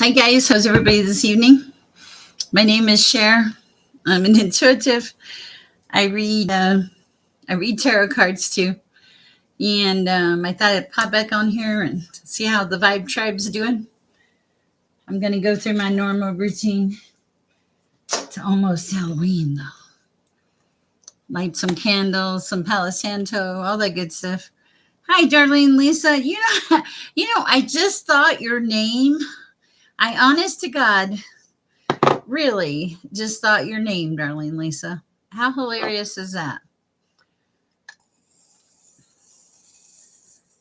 Hi guys, how's everybody this evening? My name is Sher. I'm an intuitive. I read I read tarot cards too, and I thought I'd pop back on here and see how the Vibe Tribe's doing. I'm gonna go through my normal routine. It's almost Halloween though. Light some candles, some Palo Santo, all that good stuff. Hi, Darlene Lisa. I just thought your name. I honest to God, really just thought your name, Darlene Lisa. How hilarious is that?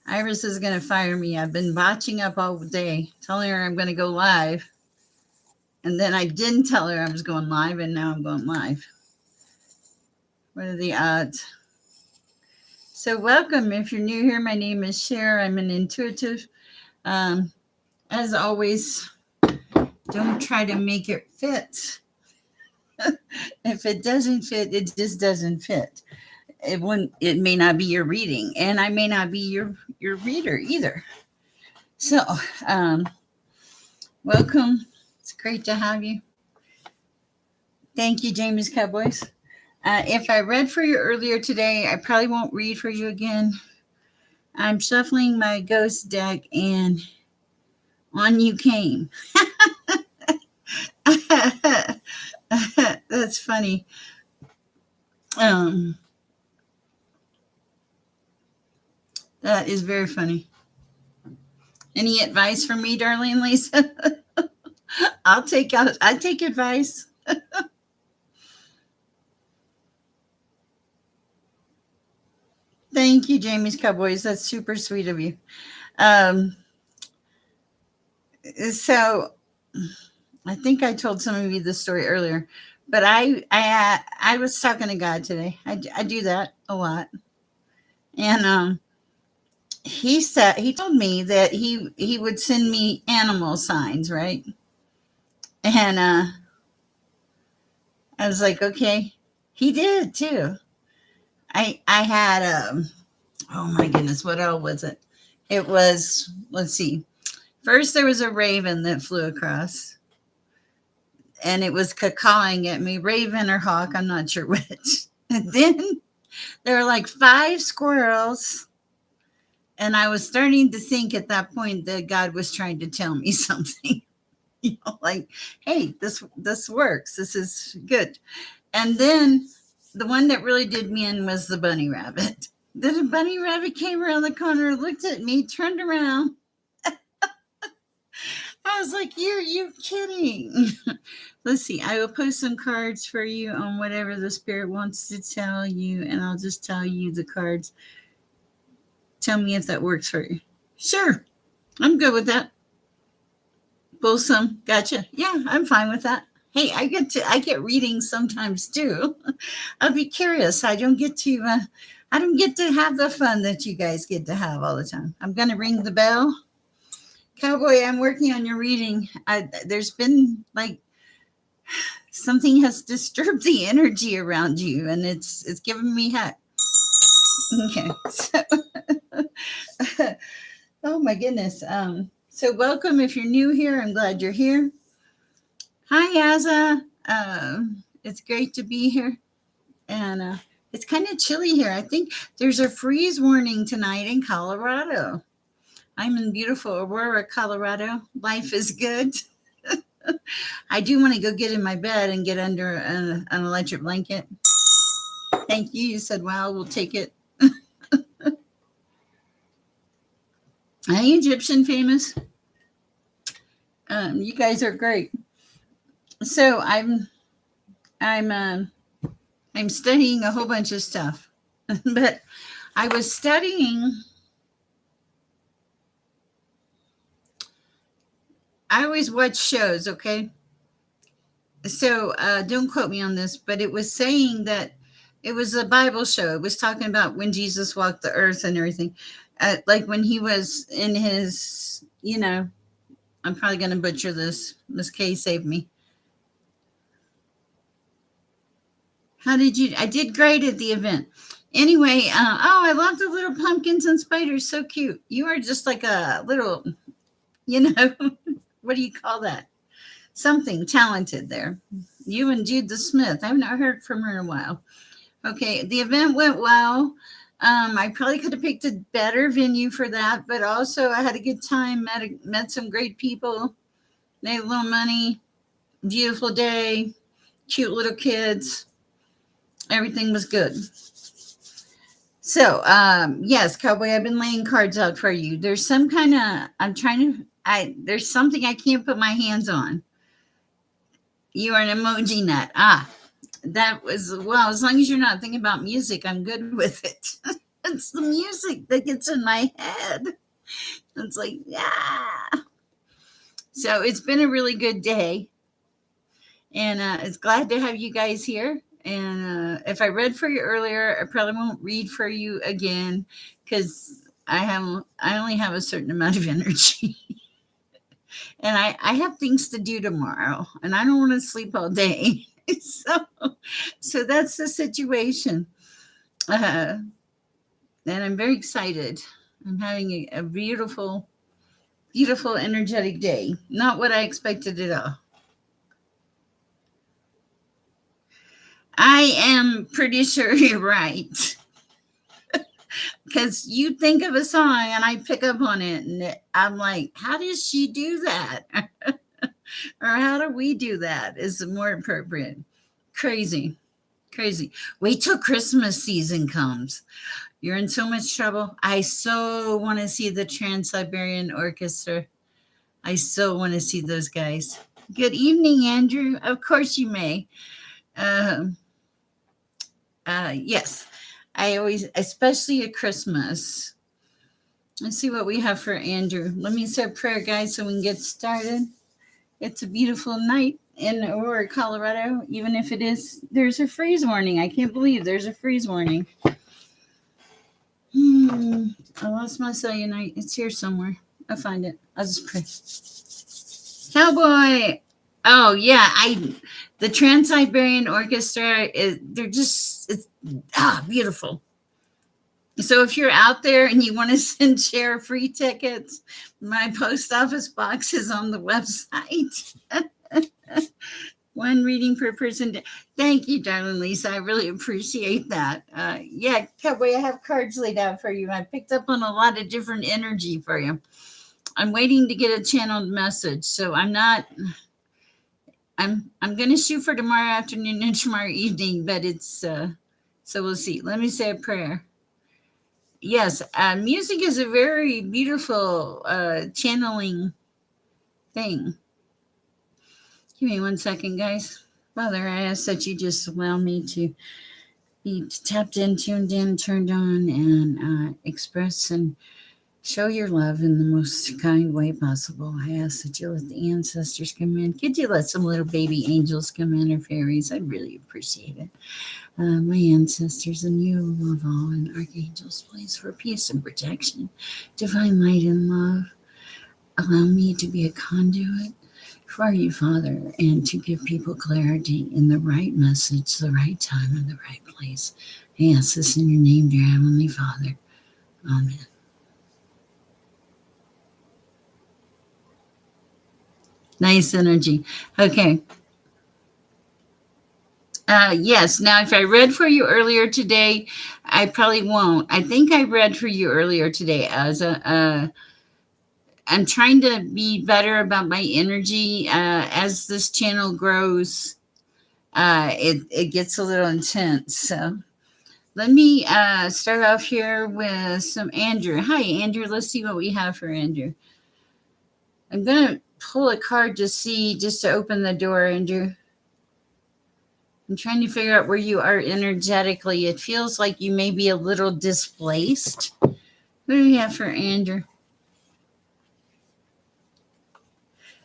Iris is going to fire me. I've been botching up all day, telling her I'm going to go live. And then I didn't tell her I was going live, and now I'm going live. What are the odds? So, welcome. If you're new here, my name is Sher. I'm an intuitive. As always, don't try to make it fit. If it doesn't fit, it just doesn't fit. It may not be your reading, and I may not be your reader either. So, welcome. It's great to have you. Thank you, Jamie's Cowboys. If I read for you earlier today, I probably won't read for you again. I'm shuffling my ghost deck, and on you came. That's funny. That is very funny. Any advice from me, Darlene Lisa? I take advice. Thank you, Jamie's Cowboys. That's super sweet of you. So I think I told some of you this story earlier, but I was talking to God today. I do that a lot, and he told me that he would send me animal signs, right? And I was like, okay. He did too. I had oh my goodness, what else was it? It was, let's see. First there was a raven that flew across, and it was cawing at me, raven or hawk, I'm not sure which. And then there were like 5 squirrels, and I was starting to think at that point that God was trying to tell me something. Like, hey, this works. This is good. And then the one that really did me in was the bunny rabbit. Then a bunny rabbit came around the corner, looked at me, turned around. I was like, you kidding? Let's see. I will post some cards for you on whatever the spirit wants to tell you, and I'll just tell you the cards. Tell me if that works for you. Sure. I'm good with that. Pull some. Gotcha. Yeah, I'm fine with that. Hey, I get readings sometimes too. I'll be curious. I don't get to have the fun that you guys get to have all the time. I'm gonna ring the bell. Cowboy, I'm working on your reading. There's been like something has disturbed the energy around you, and it's giving me heck. Okay. So, oh my goodness. So welcome. If you're new here, I'm glad you're here. Hi, Azza. It's great to be here, and it's kind of chilly here. I think there's a freeze warning tonight in Colorado. I'm in beautiful Aurora, Colorado. Life is good. I do want to go get in my bed and get under an electric blanket. Thank you. You said, wow, we'll take it. Hi, Egyptian famous. You guys are great. So I'm studying a whole bunch of stuff, but I was studying. I always watch shows, okay? So don't quote me on this, but it was saying that it was a Bible show. It was talking about when Jesus walked the earth and everything. Like when he was in his, I'm probably going to butcher this. Miss K, save me. How did you? I did great at the event. Anyway, I love the little pumpkins and spiders. So cute. You are just like a little, what do you call that? Something talented there. You and Jude the Smith. I've not heard from her in a while. Okay, the event went well. I probably could have picked a better venue for that, but also I had a good time. Met some great people. Made a little money. Beautiful day. Cute little kids. Everything was good. So, yes, Cowboy, I've been laying cards out for you. There's some kind of, there's something I can't put my hands on. You are an emoji nut. Ah, that was, well, as long as you're not thinking about music, I'm good with it. It's the music that gets in my head. It's like, yeah. So it's been a really good day. And it's glad to have you guys here. And if I read for you earlier, I probably won't read for you again because I only have a certain amount of energy. And I have things to do tomorrow and I don't want to sleep all day. So that's the situation. Uh, and I'm very excited. I'm having a beautiful, beautiful, energetic day. Not what I expected at all. I am pretty sure you're right. Because you think of a song and I pick up on it, and I'm like, how does she do that? Or how do we do that? Is more appropriate. Crazy, crazy. Wait till Christmas season comes. You're in so much trouble. I so want to see the Trans Siberian Orchestra. I so want to see those guys. Good evening, Andrew. Of course you may. Um, yes, I always, especially at Christmas. Let's see what we have for Andrew. Let me start prayer, guys, so we can get started. It's a beautiful night in Aurora, Colorado, even if it is, there's a freeze warning. I can't believe there's a freeze warning. I lost my cellulite. It's here somewhere. I'll find it. I'll just pray. Cowboy. Oh yeah, the Trans Siberian Orchestra is, they're just, it's beautiful. So if you're out there and you want to send Sher free tickets, my post office box is on the website. One reading per person. Thank you, darling Lisa. I really appreciate that. Yeah, Cowboy, I have cards laid out for you. I picked up on a lot of different energy for you. I'm waiting to get a channeled message, so I'm not. I'm gonna shoot for tomorrow afternoon and tomorrow evening, but it's so we'll see. Let me say a prayer. Yes, music is a very beautiful channeling thing. Give me 1 second, guys. Father, I ask that you just allow me to be tapped in, tuned in, turned on, and express and show your love in the most kind way possible. I ask that you let the ancestors come in. Could you let some little baby angels come in, or fairies? I'd really appreciate it. My ancestors and you above all, and archangels, please, for peace and protection, divine light and love. Allow me to be a conduit for you, Father, and to give people clarity in the right message, the right time, and the right place. I ask this in your name, dear Heavenly Father. Amen. Nice energy. Okay. Yes. Now, if I read for you earlier today, I probably won't. I think I read for you earlier today as I'm trying to be better about my energy. As this channel grows, it gets a little intense. So let me start off here with some Andrew. Hi, Andrew. Let's see what we have for Andrew. I'm going to pull a card to see, just to open the door, Andrew. I'm trying to figure out where you are energetically. It feels like you may be a little displaced. What do we have for Andrew?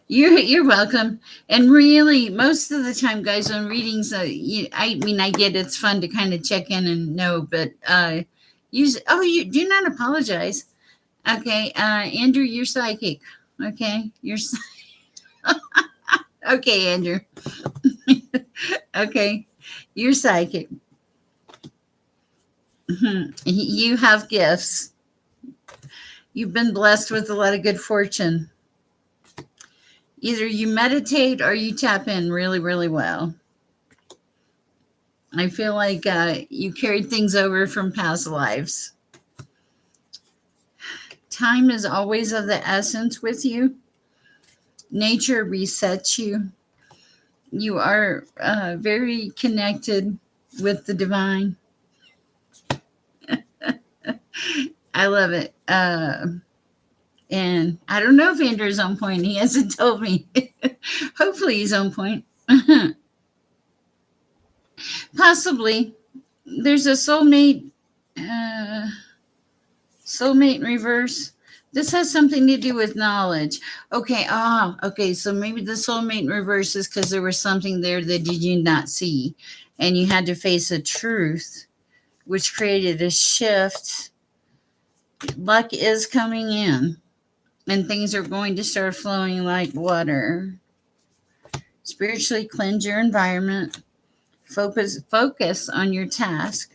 You're welcome. And really, most of the time, guys, on readings, I mean, I get it's fun to kind of check in and know, but you do not apologize. Okay, Andrew, you're psychic. Okay, okay, Andrew. Okay, you're psychic. You have gifts. You've been blessed with a lot of good fortune. Either you meditate or you tap in really, really well. I feel like you carried things over from past lives. Time is always of the essence with you. Nature resets you. You are very connected with the divine. I love it. And I don't know if Andrew's on point. He hasn't told me. Hopefully, he's on point. Possibly. There's a soulmate. Soulmate in reverse. This has something to do with knowledge. Okay. Okay. So maybe the soulmate in reverse is because there was something there that you did not see, and you had to face a truth, which created a shift. Luck is coming in, and things are going to start flowing like water. Spiritually cleanse your environment. Focus on your task.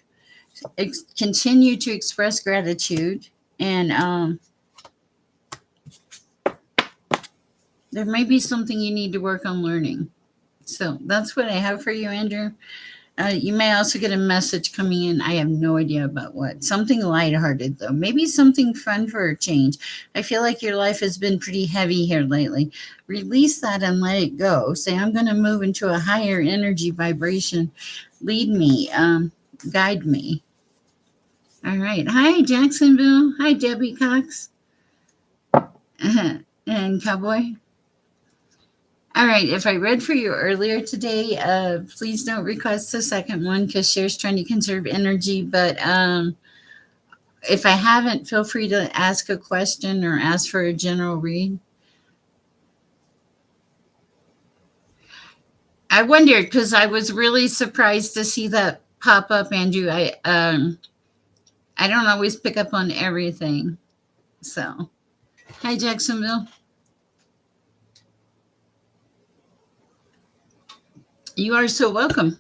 Continue to express gratitude, and there may be something you need to work on learning. So that's what I have for you, Andrew. You may also get a message coming in. I have no idea about what. Something lighthearted, though. Maybe something fun for a change. I feel like your life has been pretty heavy here lately. Release that and let it go. Say, I'm going to move into a higher energy vibration. Lead me, guide me. All right. Hi, Jacksonville. Hi, Debbie Cox. And Cowboy. All right. If I read for you earlier today, please don't request the second one because Cher's trying to conserve energy. But if I haven't, feel free to ask a question or ask for a general read. I wondered because I was really surprised to see that pop up, Andrew. I don't always pick up on everything. So, hi, Jacksonville. You are so welcome.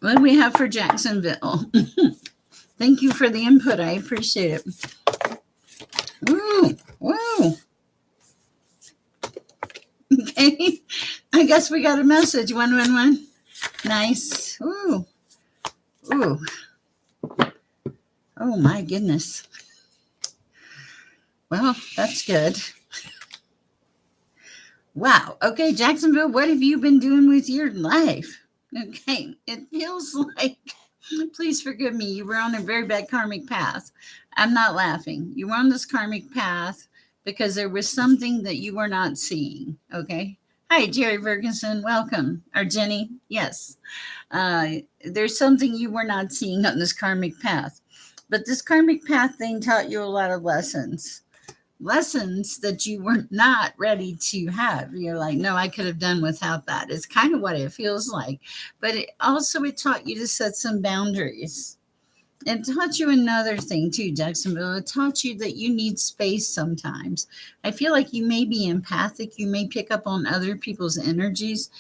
What do we have for Jacksonville? Thank you for the input. I appreciate it. Woo, woo. Okay. I guess we got a message. 111. Nice. Ooh. Ooh. Oh my goodness. Well, that's good. Wow. Okay, Jacksonville, what have you been doing with your life? Okay. It feels like, please forgive me, you were on a very bad karmic path. I'm not laughing. You were on this karmic path because there was something that you were not seeing. Okay. Hi, Jerry Ferguson. Welcome. Or Jenny. Yes. There's something you were not seeing on this karmic path. But this karmic path thing taught you a lot of lessons that you were not ready to have. You're like, no, I could have done without that. It's kind of what it feels like. But it taught you to set some boundaries. It taught you another thing too, Jacksonville. It taught you that you need space sometimes. I feel like you may be empathic. You may pick up on other people's energies.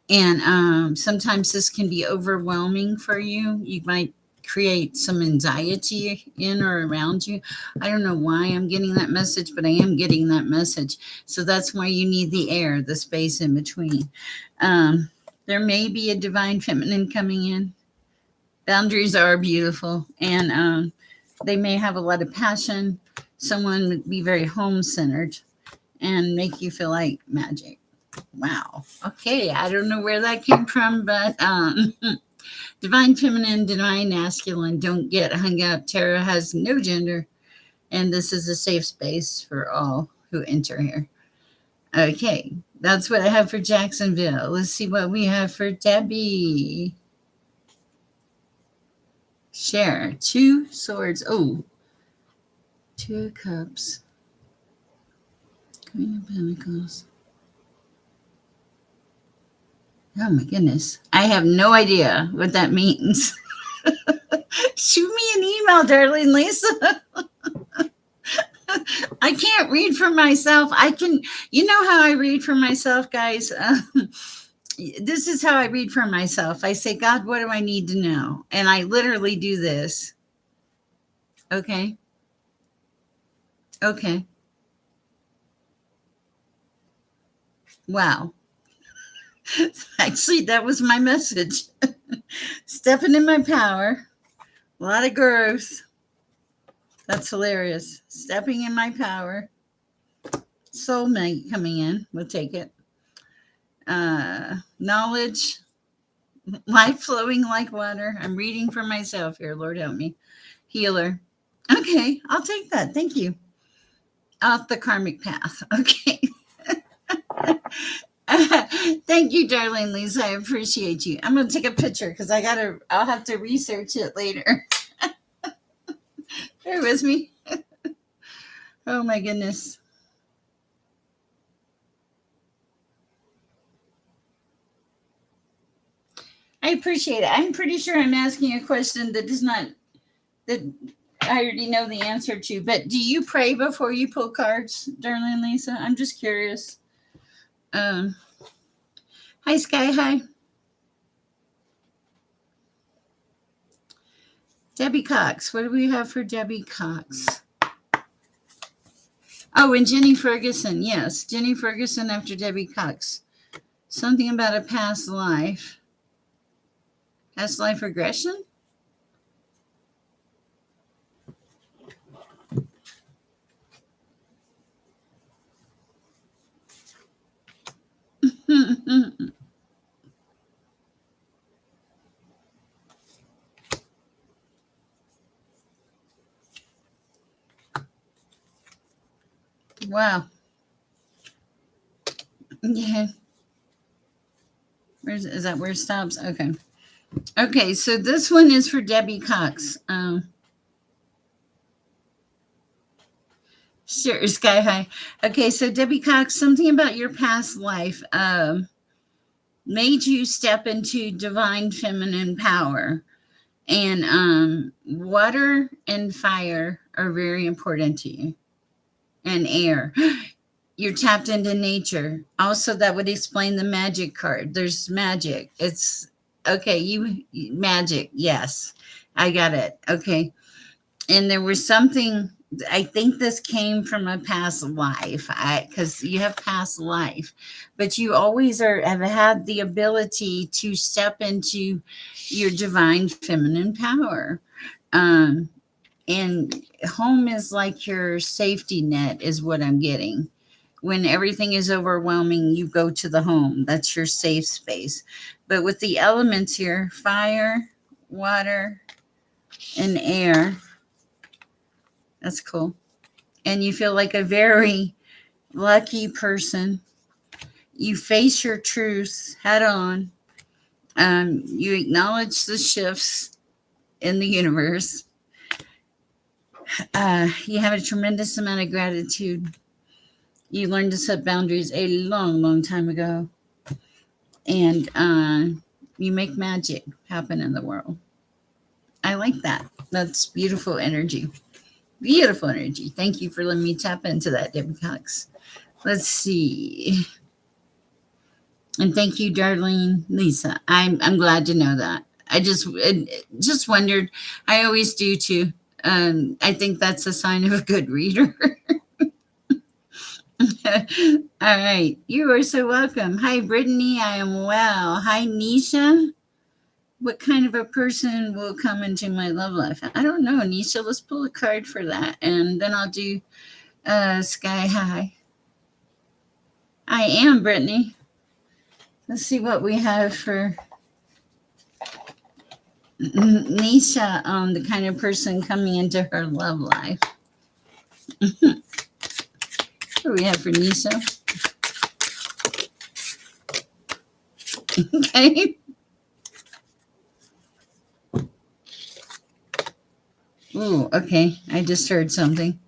And sometimes this can be overwhelming for you. You might create some anxiety in or around you. I don't know why I'm getting that message, but I am getting that message. So that's why you need the air, the space in between. There may be a divine feminine coming in. Boundaries are beautiful, and they may have a lot of passion. Someone would be very home centered and make you feel like magic. Wow. Okay. I don't know where that came from, but divine feminine, divine masculine. Don't get hung up. Tarot has no gender, and this is a safe space for all who enter here. Okay. That's what I have for Jacksonville. Let's see what we have for Debbie. Sher. Two swords. Oh, two of cups. Queen of Pentacles. Oh my goodness. I have no idea what that means. Shoot me an email, darling Lisa. I can't read for myself. You know how I read for myself, guys? This is how I read for myself. I say, God, what do I need to know? And I literally do this. Okay. Okay. Wow. Actually, that was my message. Stepping in my power. A lot of growth. That's hilarious. Stepping in my power. Soulmate coming in. We'll take it. Knowledge. Life flowing like water. I'm reading for myself here. Lord help me. Healer. Okay, I'll take that. Thank you. Off the karmic path. Okay. Thank you, darling Lisa. I appreciate you. I'm gonna take a picture because I'll have to research it later. Bear with me. Oh my goodness. I appreciate it. I'm pretty sure I'm asking a question that is not that I already know the answer to. But do you pray before you pull cards, darling Lisa? I'm just curious. Um, Hi, Sky. Hi, Debbie Cox. What do we have for Debbie Cox? Oh, and Jenny Ferguson. Yes, Jenny Ferguson after Debbie Cox. Something about a past life. Past life regression? Wow. Yeah. Is that where it stops? Okay. Okay, so this one is for Debbie Cox. Sure, Sky High. Okay, so Debbie Cox, something about your past life made you step into divine feminine power. And water and fire are very important to you, and air. You're tapped into nature. Also, that would explain the magic card. There's magic. It's okay. Magic. Yes, I got it. Okay. And there was something. I think this came from a past life. Because you have past life, but you always have had the ability to step into your divine feminine power. Um, and home is like your safety net, is what I'm getting. When everything is overwhelming, you go to the home. That's your safe space. But with the elements here, fire, water, and air, that's cool. And you feel like a very lucky person. You face your truth head on. You acknowledge the shifts in the universe. You have a tremendous amount of gratitude. You learned to set boundaries a long, long time ago. And you make magic happen in the world. I like that. That's beautiful energy. Beautiful energy. Thank you for letting me tap into that, Debbie Cox. Let's see. And thank you, Darlene Lisa. I'm glad to know that. I just wondered. I always do too. I think that's a sign of a good reader. All right. You are so welcome. Hi, Brittany. I am well. Hi, Nisha. What kind of a person will come into my love life? I don't know, Nisha. Let's pull a card for that. And then I'll do Sky High. I am, Brittany. Let's see what we have for Nisha, the kind of person coming into her love life. What do we have for Nisha? Okay. Ooh, okay. I just heard something.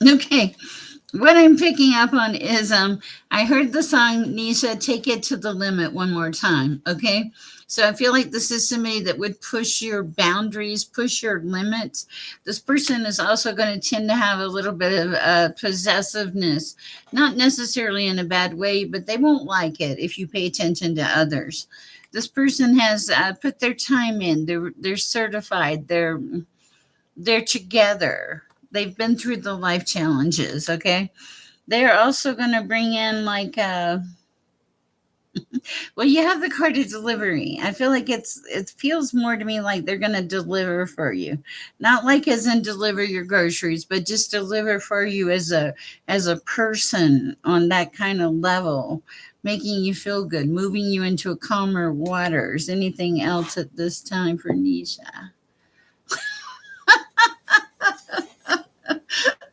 Okay. What I'm picking up on is I heard the song Nisha Take It to the Limit one more time. Okay. So I feel like this is somebody that would push your boundaries, push your limits. This person is also going to tend to have a little bit of possessiveness, not necessarily in a bad way, but they won't like it if you pay attention to others. This person has put their time in. They're certified. They're together. They've been through the life challenges. Okay, they're also going to bring in like well, you have the card of delivery. I feel like it feels more to me like they're going to deliver for you. Not like as in deliver your groceries, but just deliver for you as a person on that kind of level, making you feel good, moving you into a calmer waters. Anything else at this time for Nisha?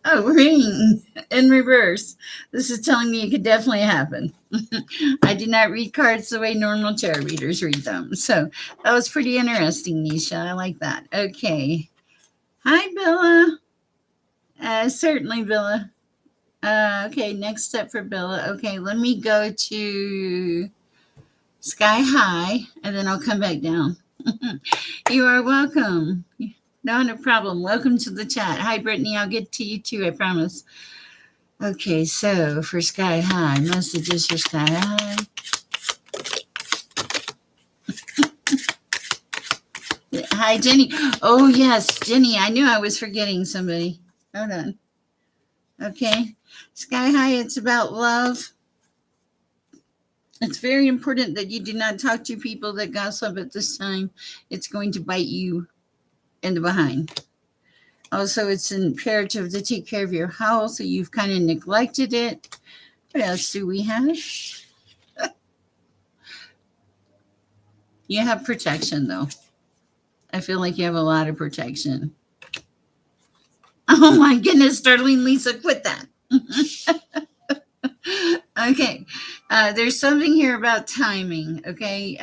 Oh, ring in reverse. This is telling me it could definitely happen. I do not read cards the way normal tarot readers read them. So that was pretty interesting, Nisha. I like that. Okay. Hi, Bella. Certainly, Bella. Okay, next step for Bella. Okay, let me go to Sky High and then I'll come back down. You are welcome. Not a problem. Welcome to the chat. Hi, Brittany. I'll get to you too, I promise. Okay, so for Sky High, messages for Sky High. Hi, Jenny. Oh, yes, Jenny. I knew I was forgetting somebody. Hold on. Okay. Sky High, it's about love. It's very important that you do not talk to people that gossip at this time. It's going to bite you in the behind. Also, it's imperative to take care of your house, so you've kind of neglected it. What else do we have? You have protection, though. I feel like you have a lot of protection. Oh my goodness, Darlene Lisa, quit that. Okay. There's something here about timing. Okay.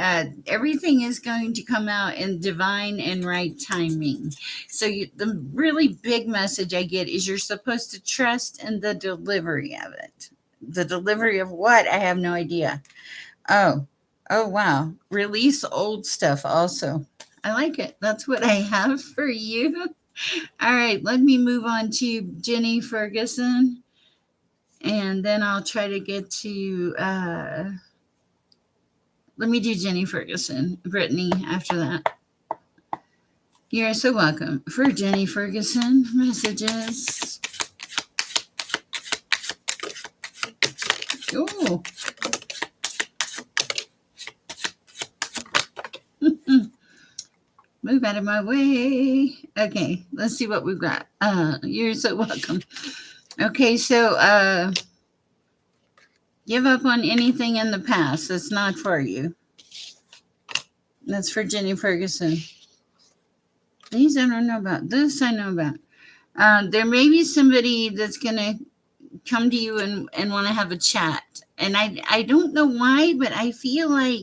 Everything is going to come out in divine and right timing. So, the really big message I get is you're supposed to trust in the delivery of it. The delivery of what? I have no idea. Oh, oh, wow. Release old stuff also. I like it. That's what I have for you. All right. Let me move on to Jenny Ferguson. And then I'll try to get to, let me do Jenny Ferguson, Brittany after that. You're so welcome. For Jenny Ferguson, messages. Oh. Move out of my way. Okay, let's see what we've got. You're so welcome. Okay, so give up on anything in the past that's not for you. That's for Jenny Ferguson. These I don't know about. This I know about. There may be somebody that's going to come to you and want to have a chat. And I don't know why, but I feel like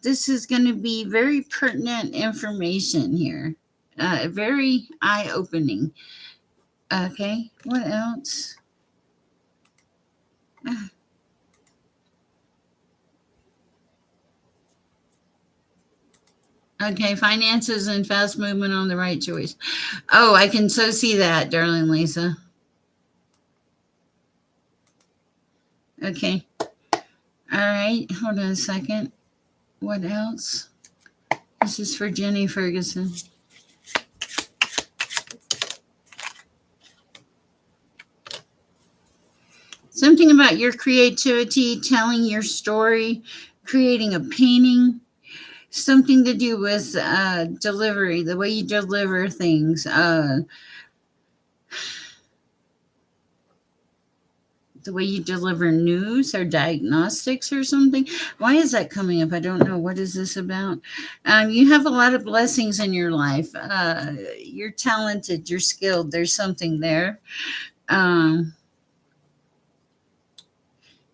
this is going to be very pertinent information here. Very eye opening. Okay, what else? Okay, finances and fast movement on the right choice. Oh, I can so see that, darling Lisa. Okay. All right, hold on a second. What else? This is for Jenny Ferguson. Something about your creativity, telling your story, creating a painting, something to do with delivery, the way you deliver things. The way you deliver news or diagnostics or something. Why is that coming up? I don't know. What is this about? You have a lot of blessings in your life. You're talented, you're skilled. There's something there.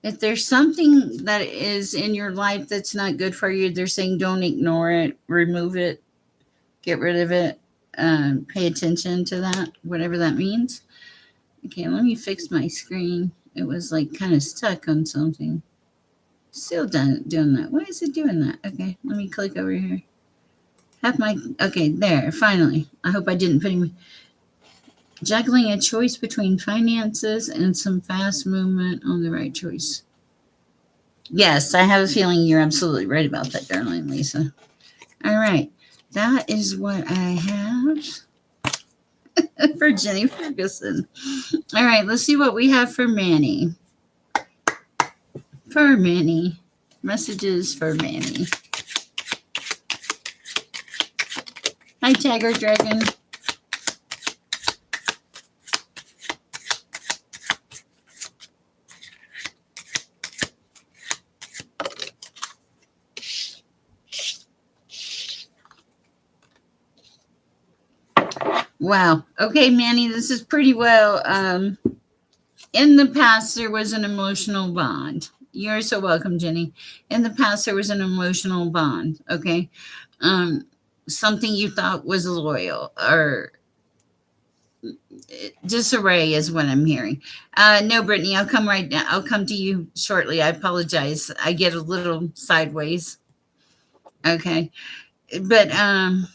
If there's something that is in your life that's not good for you, they're saying don't ignore it, remove it, get rid of it, pay attention to that, whatever that means. Okay, let me fix my screen. It was like kind of stuck on something. Still doing that. Why is it doing that? Okay, let me click over here. Have my, okay, there, finally. I hope I didn't put him. Juggling a choice between finances and some fast movement on the right choice. Yes, I have a feeling you're absolutely right about that, darling Lisa. All right, that is what I have for Jenny Ferguson. All right, let's see what we have for Manny. For Manny. Messages for Manny. Hi, Tiger Dragon. Wow. Okay, Manny, this is pretty well. In the past, there was an emotional bond. You're so welcome, Jenny. In the past, there was an emotional bond. Okay. Um, Something you thought was loyal or disarray is what I'm hearing. No, Brittany, I'll come right now. I'll come to you shortly. I apologize. I get a little sideways. Okay. But, and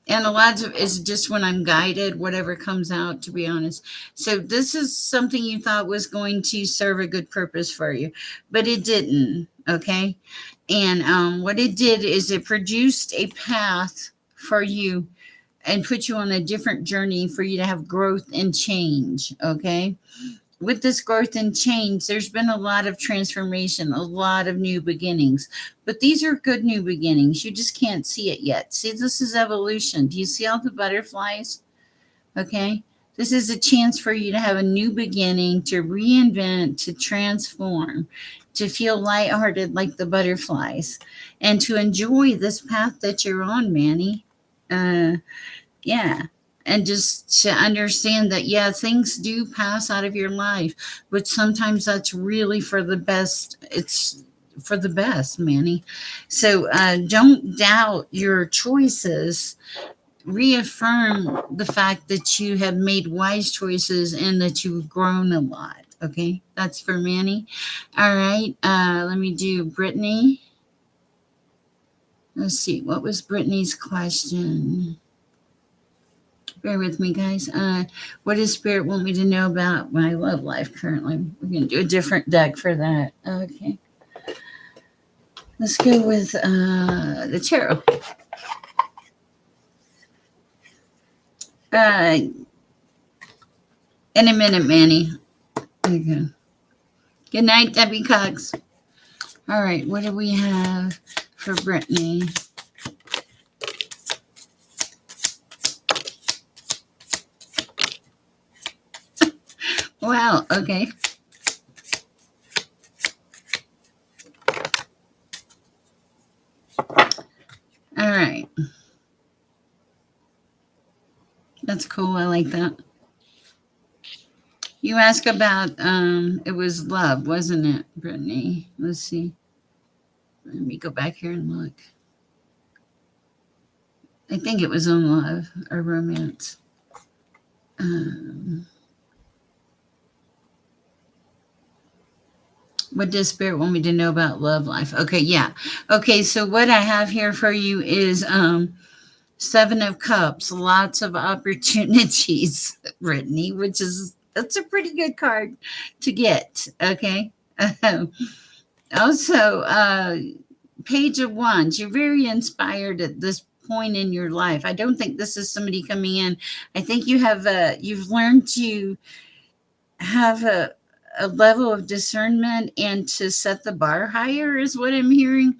a lot of it's just when I'm guided, whatever comes out, to be honest. So this is something you thought was going to serve a good purpose for you, but it didn't. Okay. And what it did is it produced a path for you and put you on a different journey for you to have growth and change. Okay. With this growth and change, there's been a lot of transformation, a lot of new beginnings. But these are good new beginnings. You just can't see it yet. See, this is evolution. Do you see all the butterflies? Okay. This is a chance for you to have a new beginning, to reinvent, to transform, to feel lighthearted like the butterflies, and to enjoy this path that you're on, Manny. Uh, yeah. And just to understand that, yeah, things do pass out of your life, but sometimes that's really for the best. It's for the best, Manny. So don't doubt your choices. Reaffirm the fact that you have made wise choices and that you've grown a lot. Okay, that's for Manny. All right, let me do Brittany. Let's see, what was Brittany's question? Bear with me, guys. What does Spirit want me to know about my love life currently? We're going to do a different deck for that. Okay. Let's go with the tarot. In a minute, Manny. There you go. Good night, Debbie Cox. All right, what do we have for Brittany? Wow, okay. All right. That's cool. I like that. You asked about, it was love, wasn't it, Brittany? Let's see. Let me go back here and look. I think it was on love or romance. What does Spirit want me to know about love life? Okay, yeah. Okay, so what I have here for you is Seven of Cups, lots of opportunities, Brittany, that's a pretty good card to get. Okay. Also, Page of Wands, you're very inspired at this point in your life. I don't think this is somebody coming in. I think you've learned to have a level of discernment and to set the bar higher is what I'm hearing.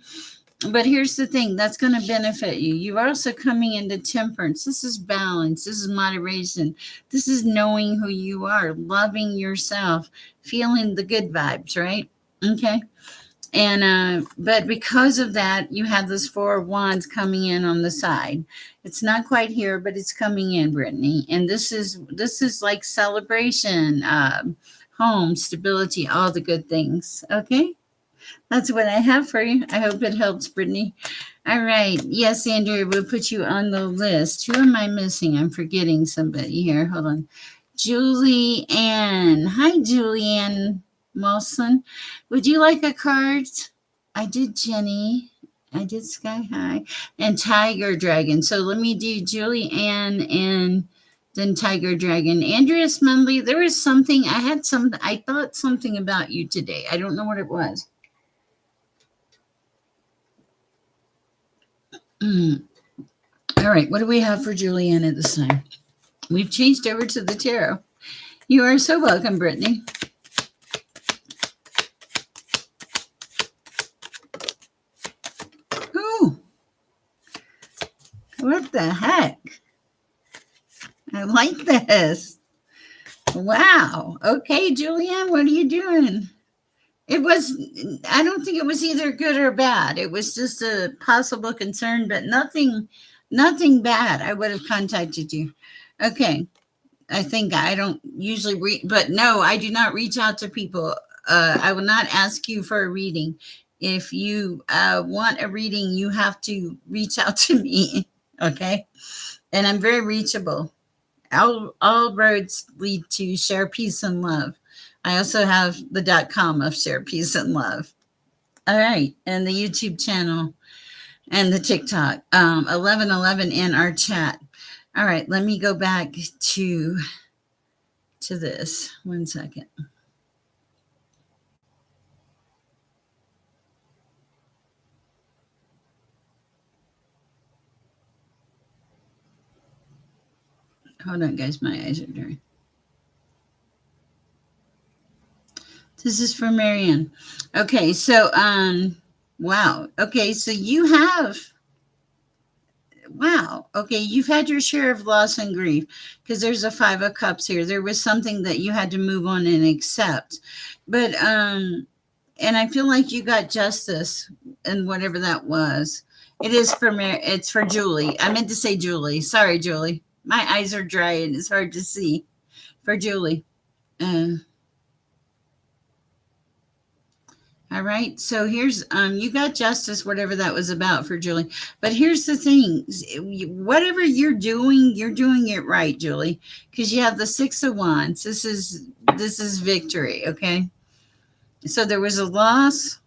But here's the thing, that's going to benefit you. You're also coming into temperance. This is balance. This is moderation. This is knowing who you are, loving yourself, feeling the good vibes, right? Okay. And but because of that, you have this Four of Wands coming in on the side. It's not quite here, but it's coming in, Brittany. And this is like celebration, home, stability, all the good things. Okay. That's what I have for you. I hope it helps, Brittany. All right. Yes, Andrea, we'll put you on the list. Who am I missing? I'm forgetting somebody here. Hold on. Julianne. Hi, Julianne Molson. Would you like a card? I did Jenny. I did Sky High and Tiger Dragon. So let me do Julianne and then Tiger Dragon. Andreas Mundley, there was something, I thought something about you today. I don't know what it was. All right, what do we have for Julianne at this time? We've changed over to the tarot. You are so welcome, Brittany. Ooh, what the heck? I like this. Wow. Okay, Julianne, what are you doing? It was, I don't think it was either good or bad. It was just a possible concern, but nothing bad. I would have contacted you. Okay. I think I don't usually read, but no, I do not reach out to people. I will not ask you for a reading. If you want a reading, you have to reach out to me. Okay. And I'm very reachable. All roads lead to Share Peace and Love. I also have the .com of Share Peace and Love. All right. And the YouTube channel and the TikTok, 1111 in our chat. All right. Let me go back to this. 1 second. Hold on, guys. My eyes are dry. This is for Marianne. Okay, so wow. Okay, so you have wow. Okay, you've had your share of loss and grief because there's a 5 of cups here. There was something that you had to move on and accept. But and I feel like you got justice and whatever that was. It is for it's for Julie. I meant to say Julie. Sorry, Julie. My eyes are dry and it's hard to see. For Julie. All right. So here's you got justice, whatever that was about for Julie. But here's the thing. Whatever you're doing it right, Julie, because you have the 6 of Wands. This is victory, okay? So there was a loss.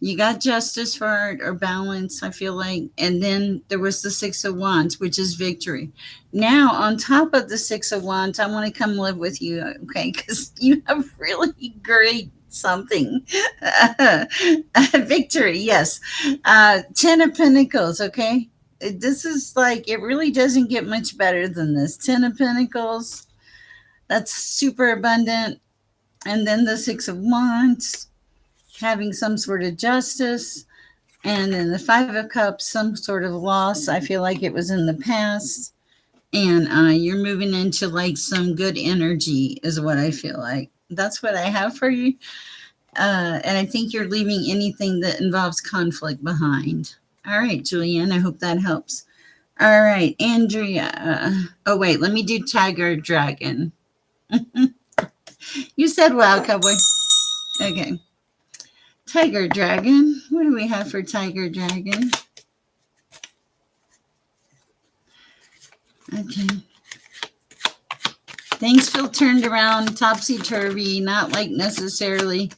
You got justice for it or balance, I feel like. And then there was the 6 of Wands, which is victory. Now, on top of the 6 of Wands, I want to come live with you, okay? Because you have really great something. Victory, yes. 10 of Pentacles, okay? This is like, it really doesn't get much better than this. 10 of Pentacles, that's super abundant. And then the 6 of Wands, having some sort of justice, and then the 5 of Cups, some sort of loss. I feel like it was in the past, and you're moving into like some good energy is what I feel like. That's what I have for you, and I think you're leaving anything that involves conflict behind. All right, Julianne, I hope that helps. All right, Andrea. Oh wait, let me do Tiger Dragon. You said wow, cowboy. Okay. Tiger Dragon. What do we have for Tiger Dragon? Okay. Things feel turned around, topsy-turvy, not like necessarily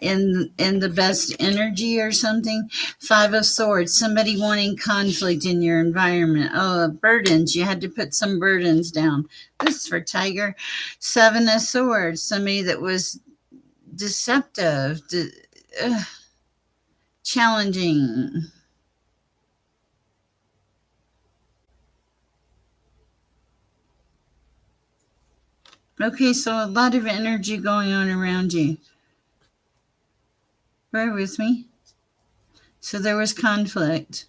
in the best energy or something. 5 of Swords, somebody wanting conflict in your environment. Oh, burdens. You had to put some burdens down. This is for Tiger. 7 of Swords, somebody that was deceptive, challenging. Okay, so a lot of energy going on around you. Bear with me. So there was conflict.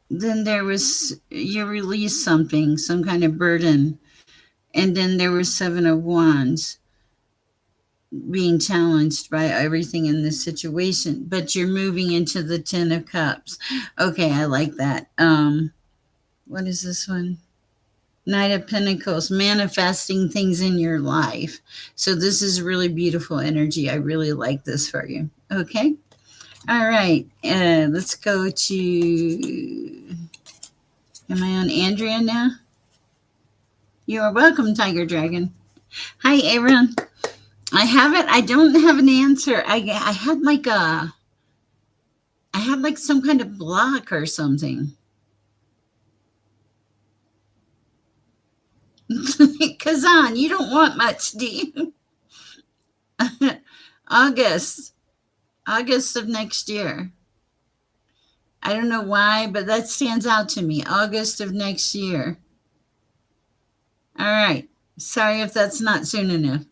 Then there was, you released something, some kind of burden. And then there was 7 of Wands, being challenged by everything in this situation. But you're moving into the 10 of Cups. Okay, I like that. What is this one? Knight of Pentacles, manifesting things in your life. So this is really beautiful energy. I really like this for you. Okay. All right. Let's go to, am I on Andrea now? You are welcome, Tiger Dragon. Hi, Aaron. I have it. I don't have an answer. I had like some kind of block or something. Kazan, you don't want much, do you? August. August of next year. I don't know why, but that stands out to me. August of next year. All right. Sorry if that's not soon enough.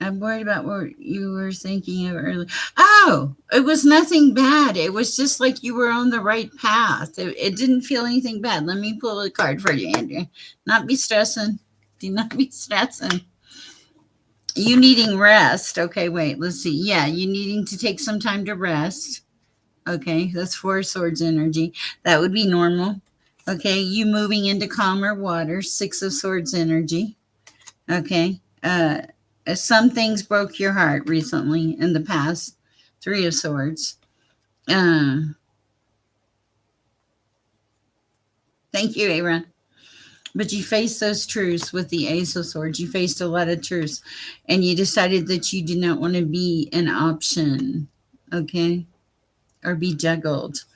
I'm worried about what you were thinking of earlier. Oh, it was nothing bad. It was just like you were on the right path. It didn't feel anything bad. Let me pull a card for you, Andrea. Not be stressing. Do not be stressing. You needing rest. Okay, wait, let's see. Yeah, you needing to take some time to rest. Okay, that's Four Swords energy. That would be normal. Okay, you moving into calmer water. Six of Swords energy. Okay. Some things broke your heart recently in the past. Three of Swords. Uh, thank you, Aaron. But you faced those truths with the Ace of Swords. You faced a lot of truths, and you decided that you did not want to be an option, okay, or be juggled.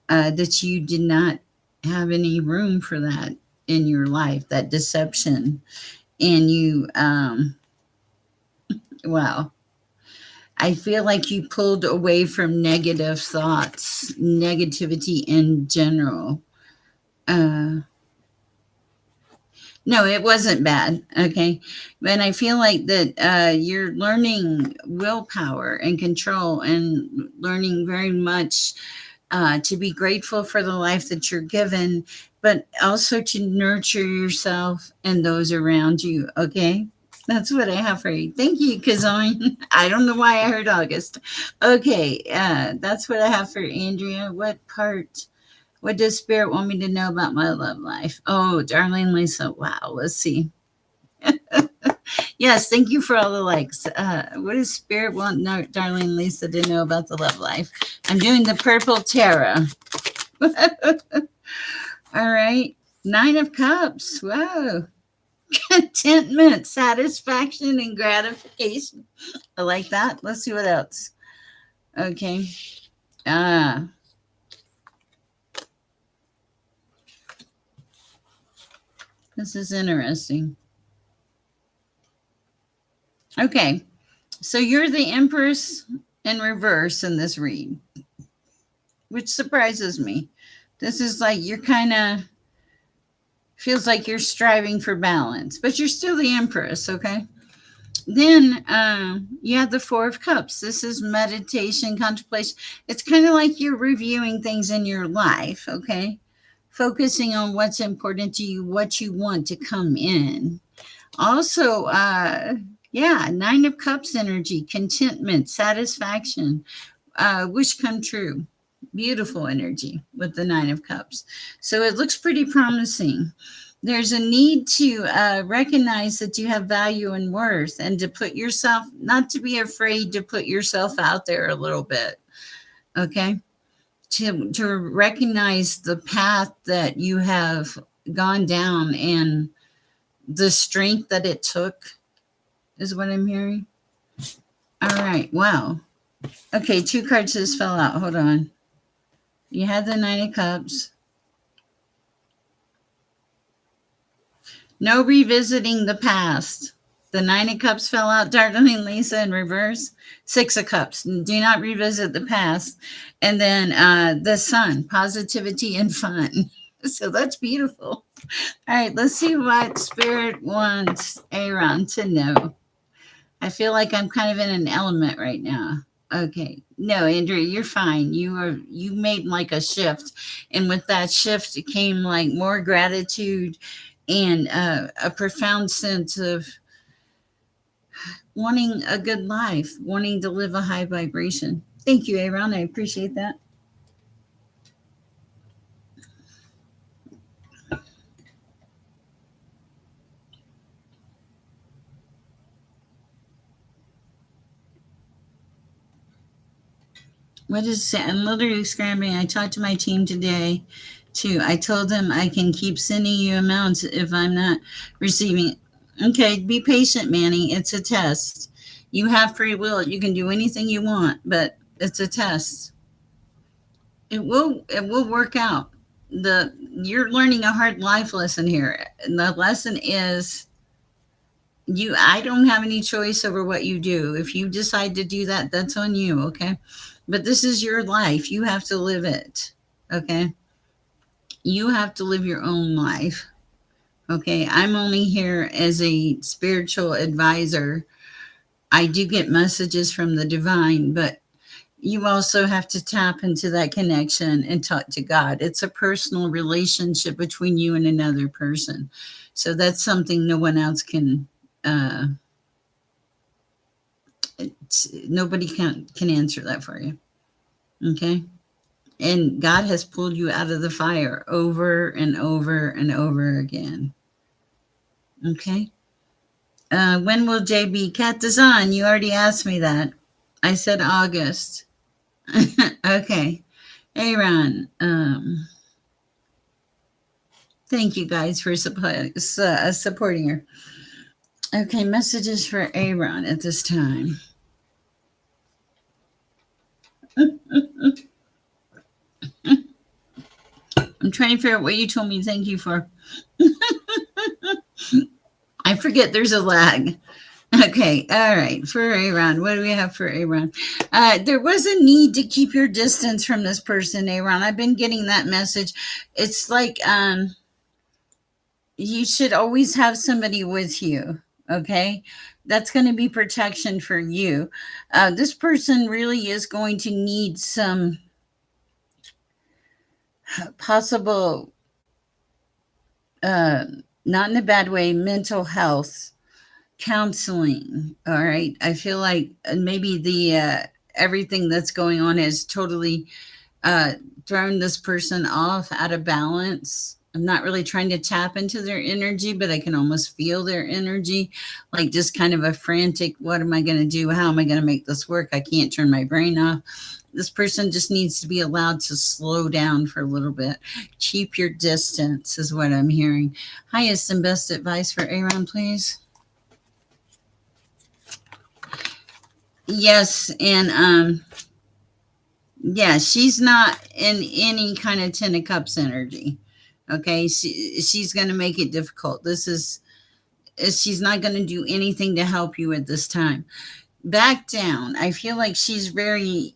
That you did not have any room for that in your life, that deception, and you, wow. I feel like you pulled away from negative thoughts, negativity in general. Uh, no, it wasn't bad. Okay. And I feel like that you're learning willpower and control and learning very much to be grateful for the life that you're given, but also to nurture yourself and those around you. Okay. That's what I have for you. Thank you, Kazan. I don't know why I heard August. Okay, that's what I have for Andrea. What does Spirit want me to know about my love life? Oh, darling Lisa. Wow, let's see. Yes, thank you for all the likes. What does Spirit want darling Lisa to know about the love life? I'm doing the purple tarot. All right. Nine of Cups. Whoa. Contentment, satisfaction, and gratification. I like that. Let's see what else. Okay. Ah, this is interesting. Okay. So you're the Empress in reverse in this read, which surprises me. This is like you're kind of feels like you're striving for balance, but you're still the Empress, okay? Then you have the Four of Cups. This is meditation, contemplation. It's kind of like you're reviewing things in your life, okay? Focusing on what's important to you, what you want to come in. Also, yeah, Nine of Cups energy, contentment, satisfaction, wish come true. Beautiful energy with the Nine of Cups. So it looks pretty promising. There's a need to recognize that you have value and worth and to put yourself, not to be afraid to put yourself out there a little bit. Okay. To recognize the path that you have gone down and the strength that it took is what I'm hearing. All right. Wow. Okay. Two cards just fell out. Hold on. You had the Nine of Cups. No revisiting the past. The Nine of Cups fell out, darling Lisa, in reverse. Six of Cups. Do not revisit the past. And then the Sun, positivity and fun. So that's beautiful. All right, let's see what Spirit wants Aaron to know. I feel like I'm kind of in an element right now. Okay. No, Andrea, you're fine. You made like a shift. And with that shift it came like more gratitude and a profound sense of wanting a good life, wanting to live a high vibration. Thank you, Aaron. I appreciate that. What is I'm literally scrambling. I talked to my team today Two, I told him I can keep sending you amounts if I'm not receiving. Okay, be patient, Manny. It's a test. You have free will. You can do anything you want, but it's a test. It will work out. The You're learning a hard life lesson here. And the lesson is I don't have any choice over what you do. If you decide to do that, that's on you, okay? But this is your life. You have to live it. Okay? You have to live your own life. Okay? I'm only here as a spiritual advisor. I do get messages from the divine, but you also have to tap into that connection and talk to God. It's a personal relationship between you and another person. So that's something no one else can uh, nobody can answer that for you. Okay? And God has pulled you out of the fire over and over and over again. Okay? When will JB Cat Design? You already asked me that. I said August. Okay. Hey, Ron. Thank you guys for supporting her. Okay, messages for Aaron at this time. I'm trying to figure out what you told me thank you for. I forget there's a lag. Okay, all right. For Aaron, what do we have for Aaron? There was a need to keep your distance from this person, Aaron. I've been getting that message. It's like you should always have somebody with you. Okay, that's going to be protection for you. This person really is going to need some possible, uh, not in a bad way, mental health counseling. All right, I feel like maybe the everything that's going on has totally uh, thrown this person off out of balance. I'm not really trying to tap into their energy, but I can almost feel their energy, like just kind of a frantic, what am I going to do? How am I going to make this work? I can't turn my brain off. This person just needs to be allowed to slow down for a little bit. Keep your distance, is what I'm hearing. Highest and best advice for Aaron, please. Yes, and yeah, she's not in any kind of Ten of Cups energy. Okay, she's going to make it difficult. She's not going to do anything to help you at this time. Back down. I feel like she's very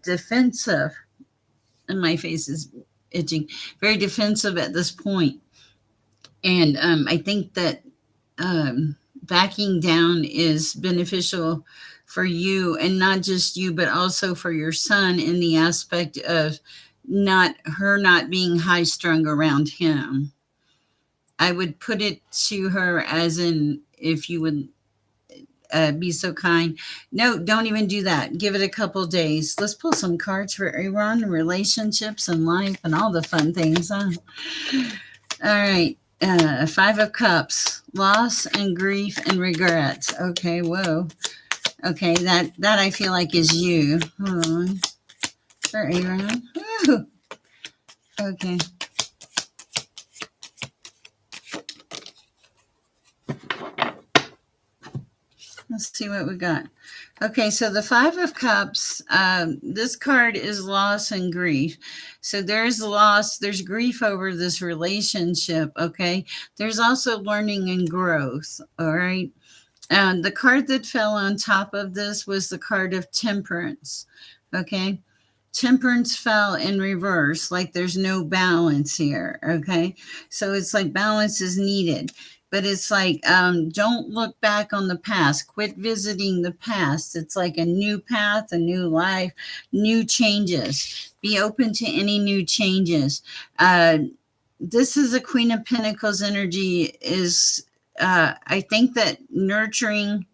defensive, and my face is itching. Very defensive at this point, and I think that backing down is beneficial for you, and not just you but also for your son, in the aspect of not being high strung around him. I would put it to her as in, if you would be so kind. No, don't even do that. Give it a couple days. Let's pull some cards for Aaron, relationships and life and all the fun things, huh? All right. Five of Cups, loss and grief and regrets. Okay, whoa. Okay, that I feel like is you. Hold on. For Aaron. Woo. Okay. Let's see what we got. Okay, so the Five of Cups, this card is loss and grief. So there's loss, there's grief over this relationship, okay? There's also learning and growth, all right? The card that fell on top of this was the card of Temperance, okay? Temperance fell in reverse, like there's no balance here, okay? So it's like balance is needed. But it's like, don't look back on the past. Quit visiting the past. It's like a new path, a new life, new changes. Be open to any new changes. This is a Queen of Pentacles energy. I think that nurturing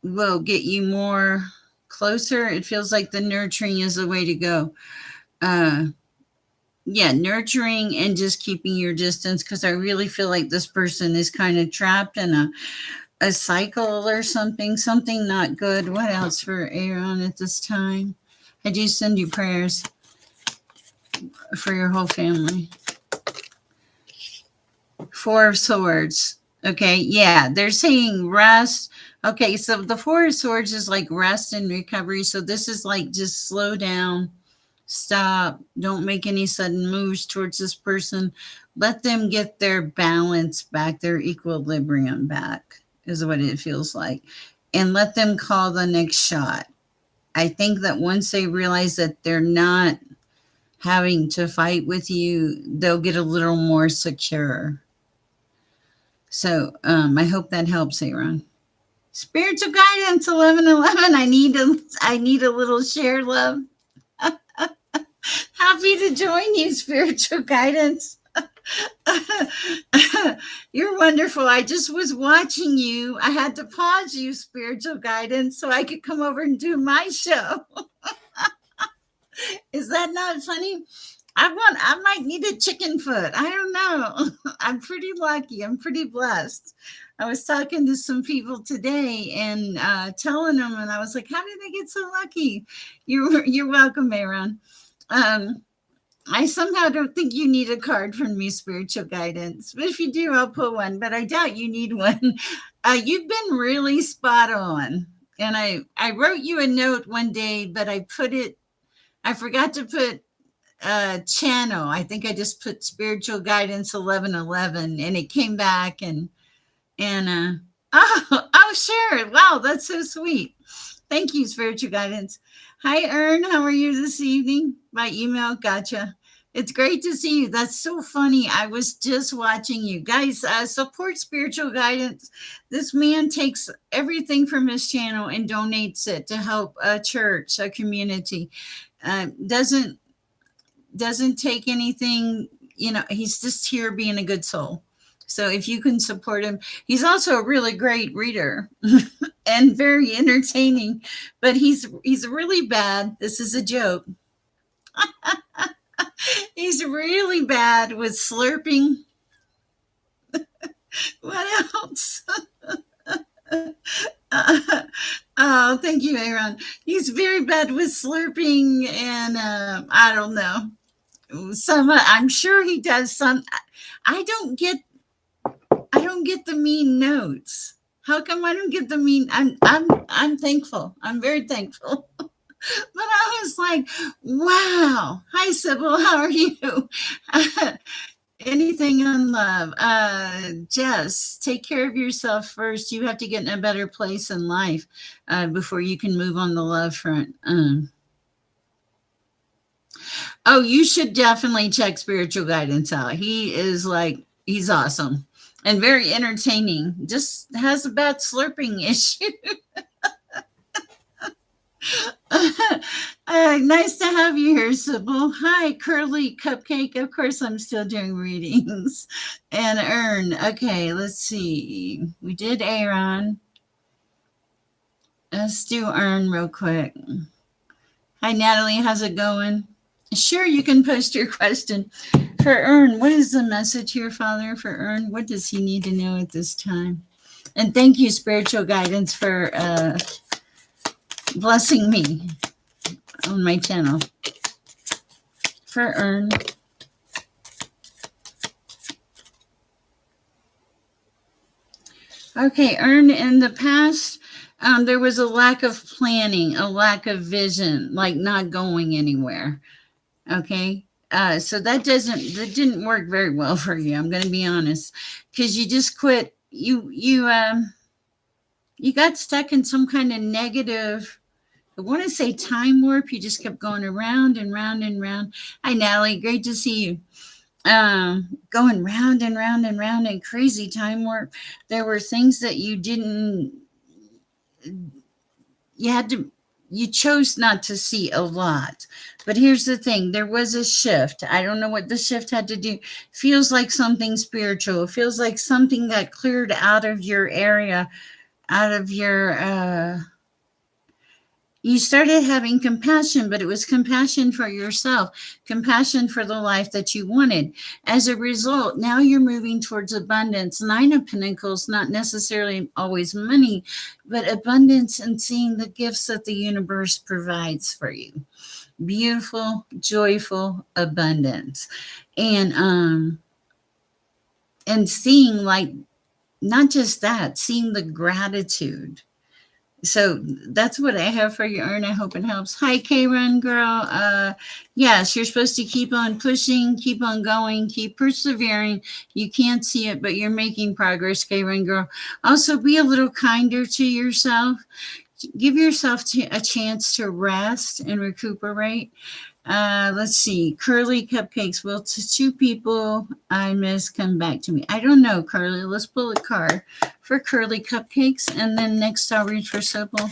will get you more closer. It feels like the nurturing is the way to go. Yeah, nurturing and just keeping your distance, because I really feel like this person is kind of trapped in a cycle or something not good. What else for Aaron at this time? I do send you prayers. for your whole family. Four of Swords. Okay, yeah, they're saying rest. Okay, so the Four of Swords is like rest and recovery. So this is like just slow down, stop, don't make any sudden moves towards this person. Let them get their balance back, their equilibrium back, is what it feels like. And let them call the next shot. I think that once they realize that they're not having to fight with you, they'll get a little more secure. So I hope that helps, Aaron. Spiritual guidance 1111. I need a little share love. Happy to join you, spiritual guidance. You're wonderful. I just was watching you. I had to pause you, spiritual guidance, so I could come over and do my show. Is that not funny? I might need a chicken foot. I don't know. I'm pretty lucky. I'm pretty blessed. I was talking to some people today and telling them, and I was like, "How did I get so lucky?" You're welcome, Aaron. Um, I somehow don't think you need a card from me, spiritual guidance. But if you do, I'll put one. But I doubt you need one. You've been really spot on. And I wrote you a note one day, but I forgot to put channel. I think I just put spiritual guidance 1111 and it came back and oh sure. Wow, that's so sweet. Thank you, spiritual guidance. Hi, Ern. How are you this evening? By email. Gotcha. It's great to see you. That's so funny. I was just watching you guys. Support spiritual guidance. This man takes everything from his channel and donates it to help a church, a community. Doesn't take anything. He's just here being a good soul. So if you can support him, he's also a really great reader and very entertaining, but he's really bad. This is a joke. He's really bad with slurping. What else? Oh, thank you, Aaron. He's very bad with slurping, and I don't know. I'm sure he does some. I don't get. I don't get the mean notes. How come I don't get the mean? I'm thankful. I'm very thankful. But I was like, wow. Hi, Sybil. How are you? Anything on love? Jess, take care of yourself first. You have to get in a better place in life before you can move on the love front. Oh, you should definitely check spiritual guidance out. He's awesome and very entertaining. Just has a bad slurping issue. Nice to have you here, Sybil. Hi, Curly Cupcake. Of course, I'm still doing readings. And Ern. Okay, let's see. We did Aaron. Let's do Ern real quick. Hi, Natalie. How's it going? Sure, you can post your question. For Ern, what is the message here, Father, for Ern? What does he need to know at this time? And thank you, spiritual guidance, for blessing me on my channel. For Ern. Okay, Ern, in the past, there was a lack of planning, a lack of vision, like not going anywhere. Okay. So that didn't work very well for you. I'm going to be honest, because you just quit. You got stuck in some kind of negative. I want to say time warp. You just kept going around and round and round. Hi, Natalie. Great to see you. Going round and round and round in crazy time warp. There were things that you chose not to see a lot. But here's the thing, there was a shift. I don't know what the shift had to do. Feels like something spiritual. It feels like something got cleared out of your area, out of your you started having compassion, but it was compassion for yourself, compassion for the life that you wanted. As a result, now you're moving towards abundance. Nine of Pentacles, not necessarily always money, but abundance and seeing the gifts that the universe provides for you. beautiful, joyful abundance. And seeing, like, not just that, seeing the gratitude. So that's what I have for you, Ern. I hope it helps. Hi, K-Run girl. Yes, you're supposed to keep on pushing, keep on going, keep persevering. You can't see it, but you're making progress, K-Run girl. Also, be a little kinder to yourself. Give yourself a chance to rest and recuperate. Let's see. Curly cupcakes. Will two people I miss come back to me? I don't know, Curly. Let's pull a card for curly cupcakes, and then next I'll read for Sybil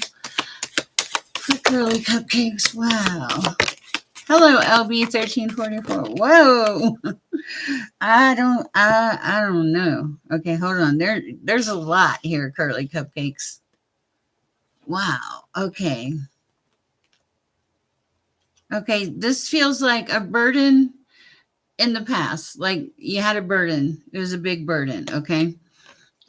for curly cupcakes. Wow. Hello, LB1344. Whoa. I don't know. Okay, hold on. There's a lot here, curly cupcakes. Wow. Okay. Okay, this feels like a burden in the past. Like you had a burden. It was a big burden, okay?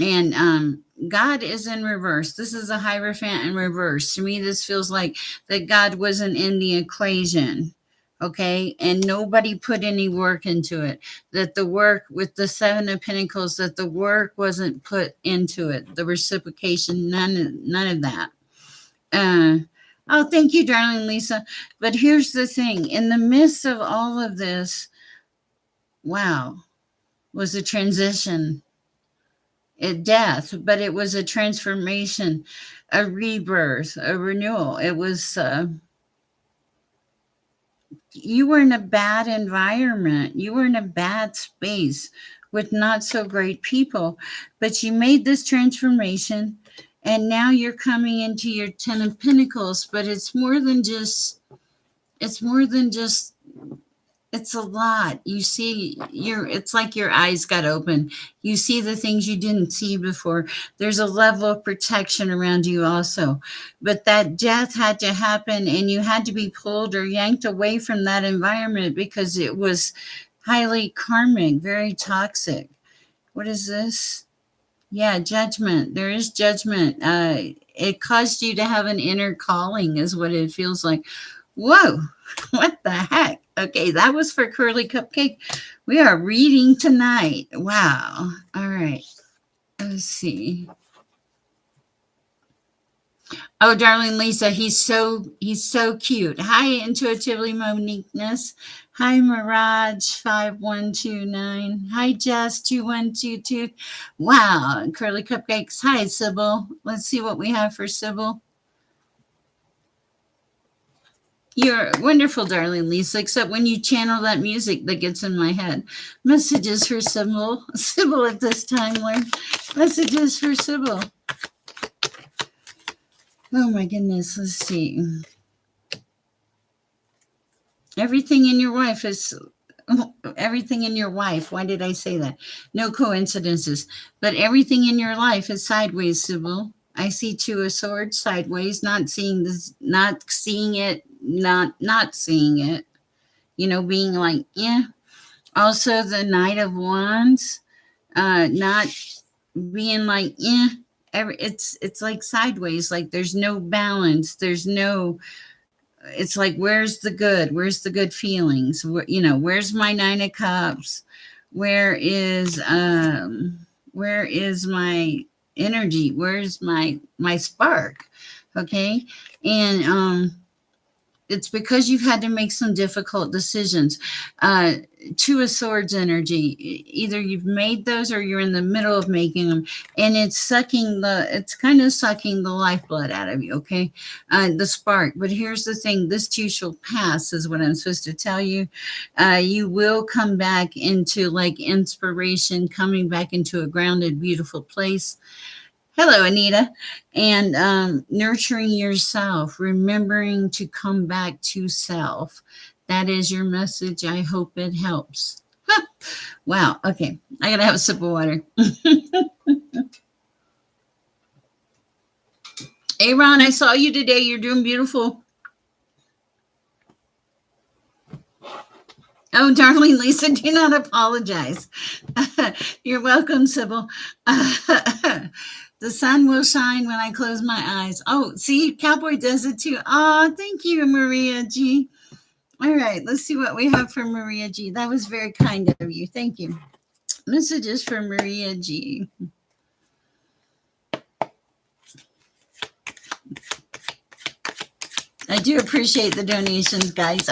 And God is in reverse. This is a Hierophant in reverse. To me, this feels like that God wasn't in the equation, okay? And nobody put any work into it. That the work with the Seven of Pentacles, that the work wasn't put into it. The reciprocation, none of that. Oh, thank you, darling Lisa. But here's the thing. In the midst of all of this, wow, was a transition, a death, but it was a transformation, a rebirth, a renewal. It was, you were in a bad environment, you were in a bad space with not so great people, but you made this transformation, and now you're coming into your Ten of Pentacles. But it's more than just, it's more than just it's a lot. You see, it's like your eyes got open. You see the things you didn't see before. There's a level of protection around you also. But that death had to happen, and you had to be pulled or yanked away from that environment because it was highly karmic, very toxic. What is this? Yeah, judgment. There is judgment. It caused you to have an inner calling, is what it feels like. Whoa, what the heck? Okay, that was for Curly Cupcake. We are reading tonight. Wow. All right. Let's see. Oh, darling Lisa, he's so cute. Hi, intuitively Moniqueness. Hi, Mirage 5129. Hi, Jess 2122. Wow, Curly Cupcakes. Hi, Sybil. Let's see what we have for Sybil. You're wonderful, darling Lisa, except when you channel that music that gets in my head. Messages for Sybil. Sybil at this time, Lord. Messages for Sybil. Oh my goodness, let's see. Everything in your wife is everything in your wife. Why did I say that? No coincidences. But everything in your life is sideways, Sybil. I see Two of Swords sideways, not seeing this, not seeing it, not seeing it. You know, being like, yeah. Also, the Knight of Wands, not being like, yeah. It's like sideways. Like there's no balance. There's no. It's like, where's the good? Where's the good feelings? Where's my Nine of Cups? Where is my energy? Where's my spark? Okay. And it's because you've had to make some difficult decisions. Two of Swords energy. Either you've made those or you're in the middle of making them, and it's kind of sucking the lifeblood out of you. Okay, the spark. But here's the thing: this too shall pass, is what I'm supposed to tell you. You will come back into like inspiration, coming back into a grounded, beautiful place. Hello, Anita. And nurturing yourself, remembering to come back to self. That is your message. I hope it helps. Wow. Okay. I got to have a sip of water. Hey, Ron, I saw you today. You're doing beautiful. Oh, darling Lisa, do not apologize. You're welcome, Sybil. The sun will shine when I close my eyes. Oh, see, Cowboy does it too. Oh, thank you, Maria G. All right, let's see what we have for Maria G. That was very kind of you. Thank you. Messages for Maria G. I do appreciate the donations, guys.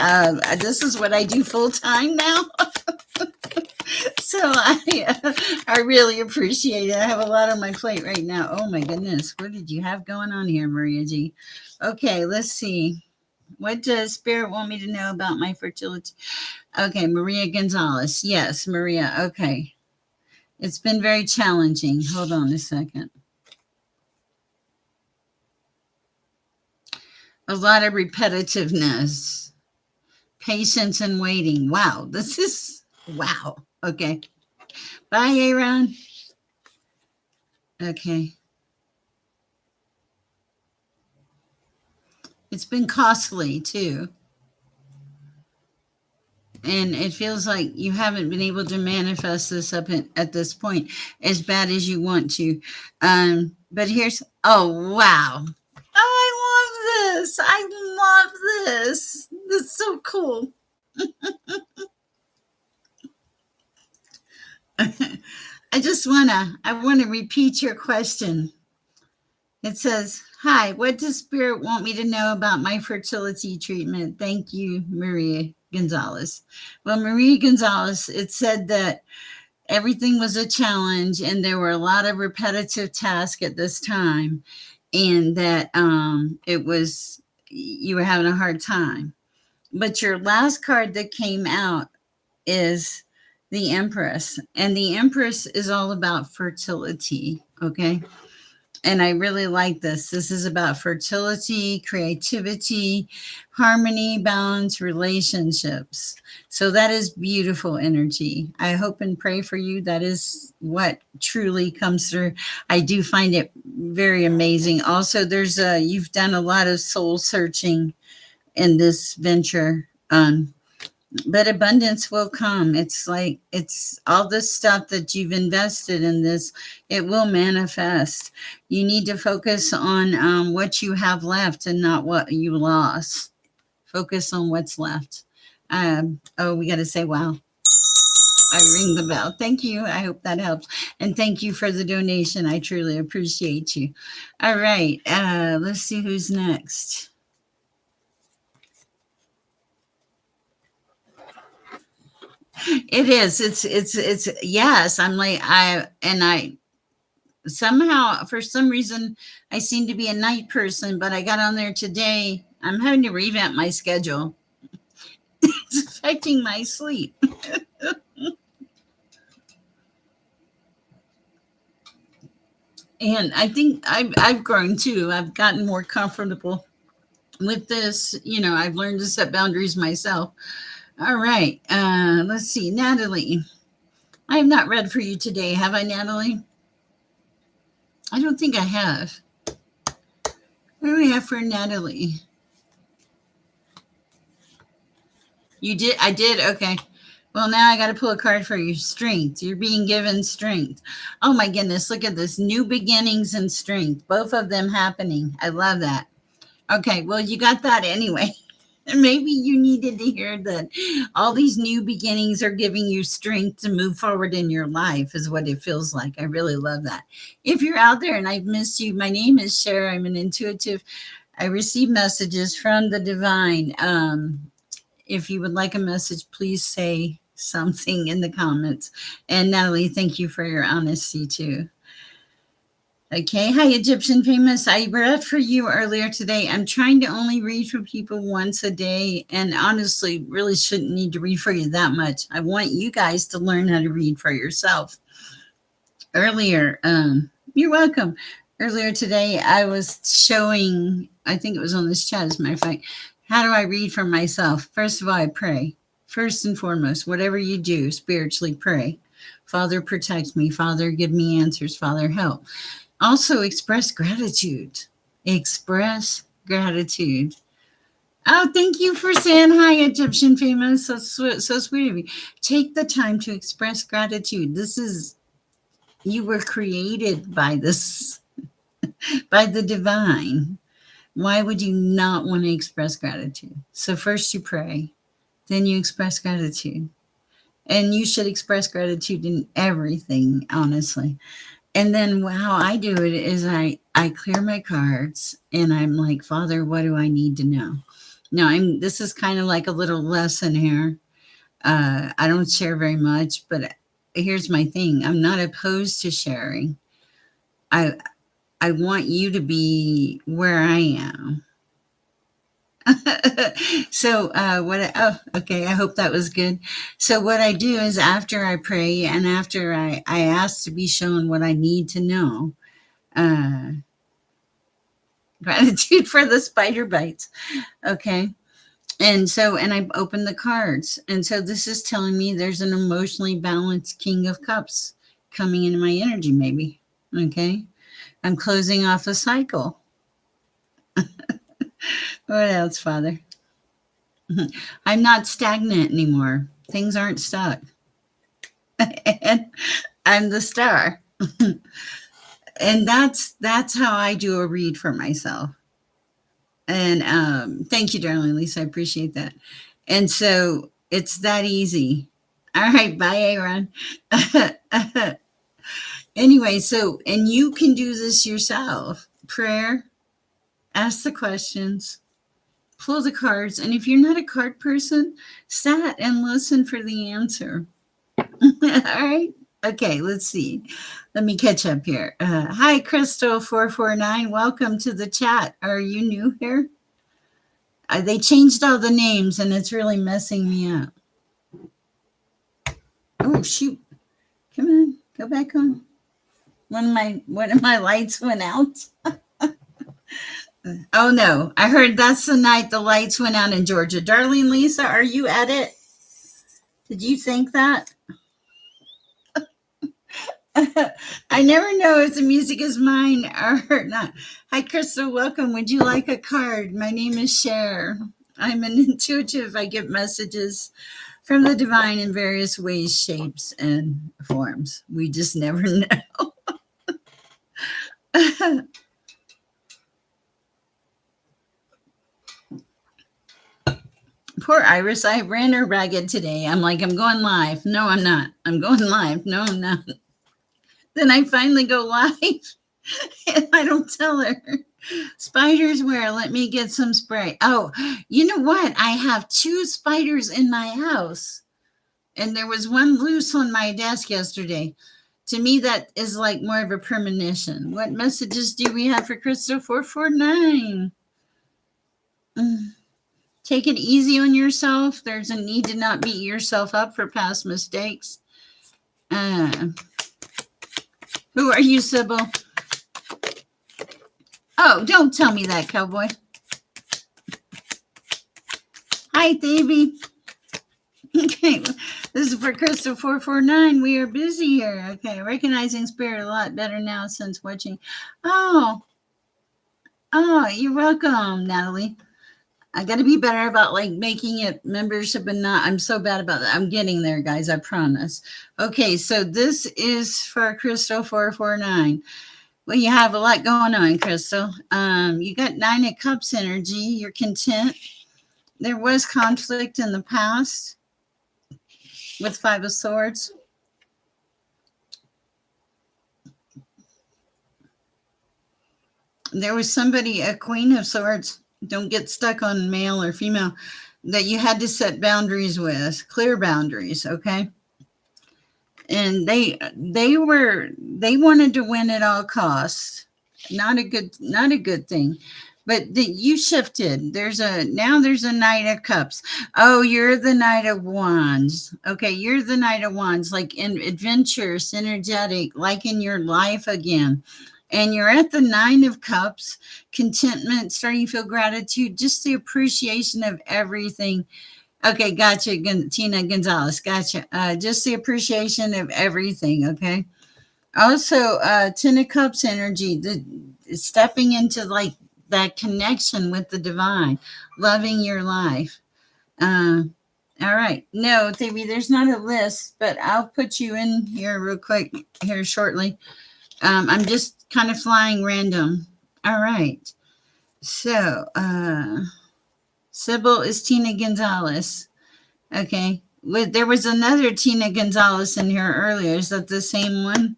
This is what I do full time now. So I really appreciate it. I have a lot on my plate right now. Oh my goodness, what did you have going on here, Maria G? Okay, let's see. What does Spirit want me to know about my fertility? Okay, Maria Gonzalez. Yes, Maria. Okay. It's been very challenging. Hold on a second. A lot of repetitiveness, patience, and waiting. Wow, this is wow. Okay. Bye, Aaron. Okay. It's been costly too. And it feels like you haven't been able to manifest this at this point as bad as you want to. But here's, oh, wow. Oh, I love this. I love this. This is so cool. I want to repeat your question. It says, "Hi, what does Spirit want me to know about my fertility treatment? Thank you, Maria Gonzalez." Well, Maria Gonzalez, it said that everything was a challenge and there were a lot of repetitive tasks at this time, and that it was, you were having a hard time. But your last card that came out is the Empress, and the Empress is all about fertility. Okay. And I really like this. This is about fertility, creativity, harmony, balance, relationships. So that is beautiful energy. I hope and pray for you. That is what truly comes through. I do find it very amazing. Also, you've done a lot of soul searching in this venture. But abundance will come. It's like, it's all this stuff that you've invested in this, it will manifest. You need to focus on what you have left and not what you lost. Focus on what's left. Oh, we got to say, wow. I ring the bell. Thank you. I hope that helps. And thank you for the donation. I truly appreciate you. All right. Let's see who's next. It is. It's yes. I'm like, I somehow, for some reason, I seem to be a night person, but I got on there today. I'm having to revamp my schedule. It's affecting my sleep. And I think I've grown too. I've gotten more comfortable with this. I've learned to set boundaries myself. All right. Let's see. Natalie, I have not read for you today. Have I, Natalie? I don't think I have. What do we have for Natalie? You did? I did? Okay. Well, now I got to pull a card for your strength. You're being given strength. Oh my goodness. Look at this. New beginnings and strength. Both of them happening. I love that. Okay. Well, you got that anyway. Maybe you needed to hear that all these new beginnings are giving you strength to move forward in your life, is what it feels like. I really love that. If you're out there and I've missed you, my name is Sher. I'm an intuitive. I receive messages from the divine. If you would like a message, please say something in the comments. And Natalie, thank you for your honesty too. Okay. Hi, Egyptian Famous. I read for you earlier today. I'm trying to only read for people once a day, and honestly, really shouldn't need to read for you that much. I want you guys to learn how to read for yourself. Earlier, you're welcome. Earlier today, I was showing, I think it was on this chat, as a matter of fact, how do I read for myself? First of all, I pray. First and foremost, whatever you do, spiritually pray. Father, protect me. Father, give me answers. Father, help. Also, express gratitude. Express gratitude. Oh, thank you for saying hi, Egyptian Famous. So sweet of you. Take the time to express gratitude. You were created by this, by the divine. Why would you not want to express gratitude? So first you pray. then you express gratitude. And you should express gratitude in everything, honestly. And then how I do it is I clear my cards and I'm like, Father, what do I need to know? Now this is kind of like a little lesson here. I don't share very much, but here's my thing. I'm not opposed to sharing. I I want you to be where I am. So oh, okay, I hope that was good. So what I do is after I pray and after I ask to be shown what I need to know, uh, gratitude for the spider bites. Okay. And so, and I open the cards. And so this is telling me there's an emotionally balanced King of Cups coming into my energy, maybe. Okay. I'm closing off a cycle. What else, Father? I'm not stagnant anymore. Things aren't stuck. And I'm the star. And that's how I do a read for myself. And thank you, darling Lisa. I appreciate that. And so it's that easy. All right, bye, Aaron. Anyway, so and you can do this yourself. Prayer, ask the questions, pull the cards, and if you're not a card person, sat and listen for the answer. All right. Okay, let's see. Let me catch up here. Hi, Crystal449. Welcome to the chat. Are you new here? They changed all the names and it's really messing me up. Oh, shoot. Come on. Go back on. One of my lights went out. Oh, no. I heard that's the night the lights went out in Georgia. Darling Lisa, are you at it? Did you think that? I never know if the music is mine or not. Hi, Crystal. Welcome. Would you like a card? My name is Sher. I'm an intuitive. I get messages from the divine in various ways, shapes, and forms. We just never know. Poor Iris. I ran her ragged today. I'm like, I'm going live. No, I'm not. I'm going live. No, I'm not. Then I finally go live and I don't tell her. Spiders where? Let me get some spray. Oh, you know what? I have 2 spiders in my house. And there was one loose on my desk yesterday. To me, that is like more of a premonition. What messages do we have for Crystal 449? Take it easy on yourself. There's a need to not beat yourself up for past mistakes. Who are you, Sybil? Oh, don't tell me that, cowboy. Hi, Davey. Okay, this is for Crystal 449. We are busy here. Okay, recognizing spirit a lot better now since watching. Oh, you're welcome, Natalie. I got to be better about like making it membership and not. I'm so bad about that. I'm getting there, guys. I promise. Okay, so this is for Crystal 449. Well, you have a lot going on, Crystal. You got 9 of Cups energy. You're content. There was conflict in the past with 5 of Swords. There was somebody, a Queen of Swords. Don't get stuck on male or female, that you had to set boundaries with, clear boundaries, okay? And they wanted to win at all costs. Not a good thing. But you shifted. There's a Knight of Cups. Oh, you're the Knight of Wands. Okay, you're the Knight of Wands, like in adventure, synergetic, like in your life again. And you're at the 9 of Cups, contentment, starting to feel gratitude, just the appreciation of everything. Okay, gotcha, Tina Gonzalez, gotcha. Just the appreciation of everything, okay? Also, 10 of Cups energy, stepping into like that connection with the divine, loving your life. All right. No, there's not a list, but I'll put you in here real quick here shortly. I'm just kind of flying random. All right. So, Sybil is Tina Gonzalez. Okay. There was another Tina Gonzalez in here earlier. Is that the same one?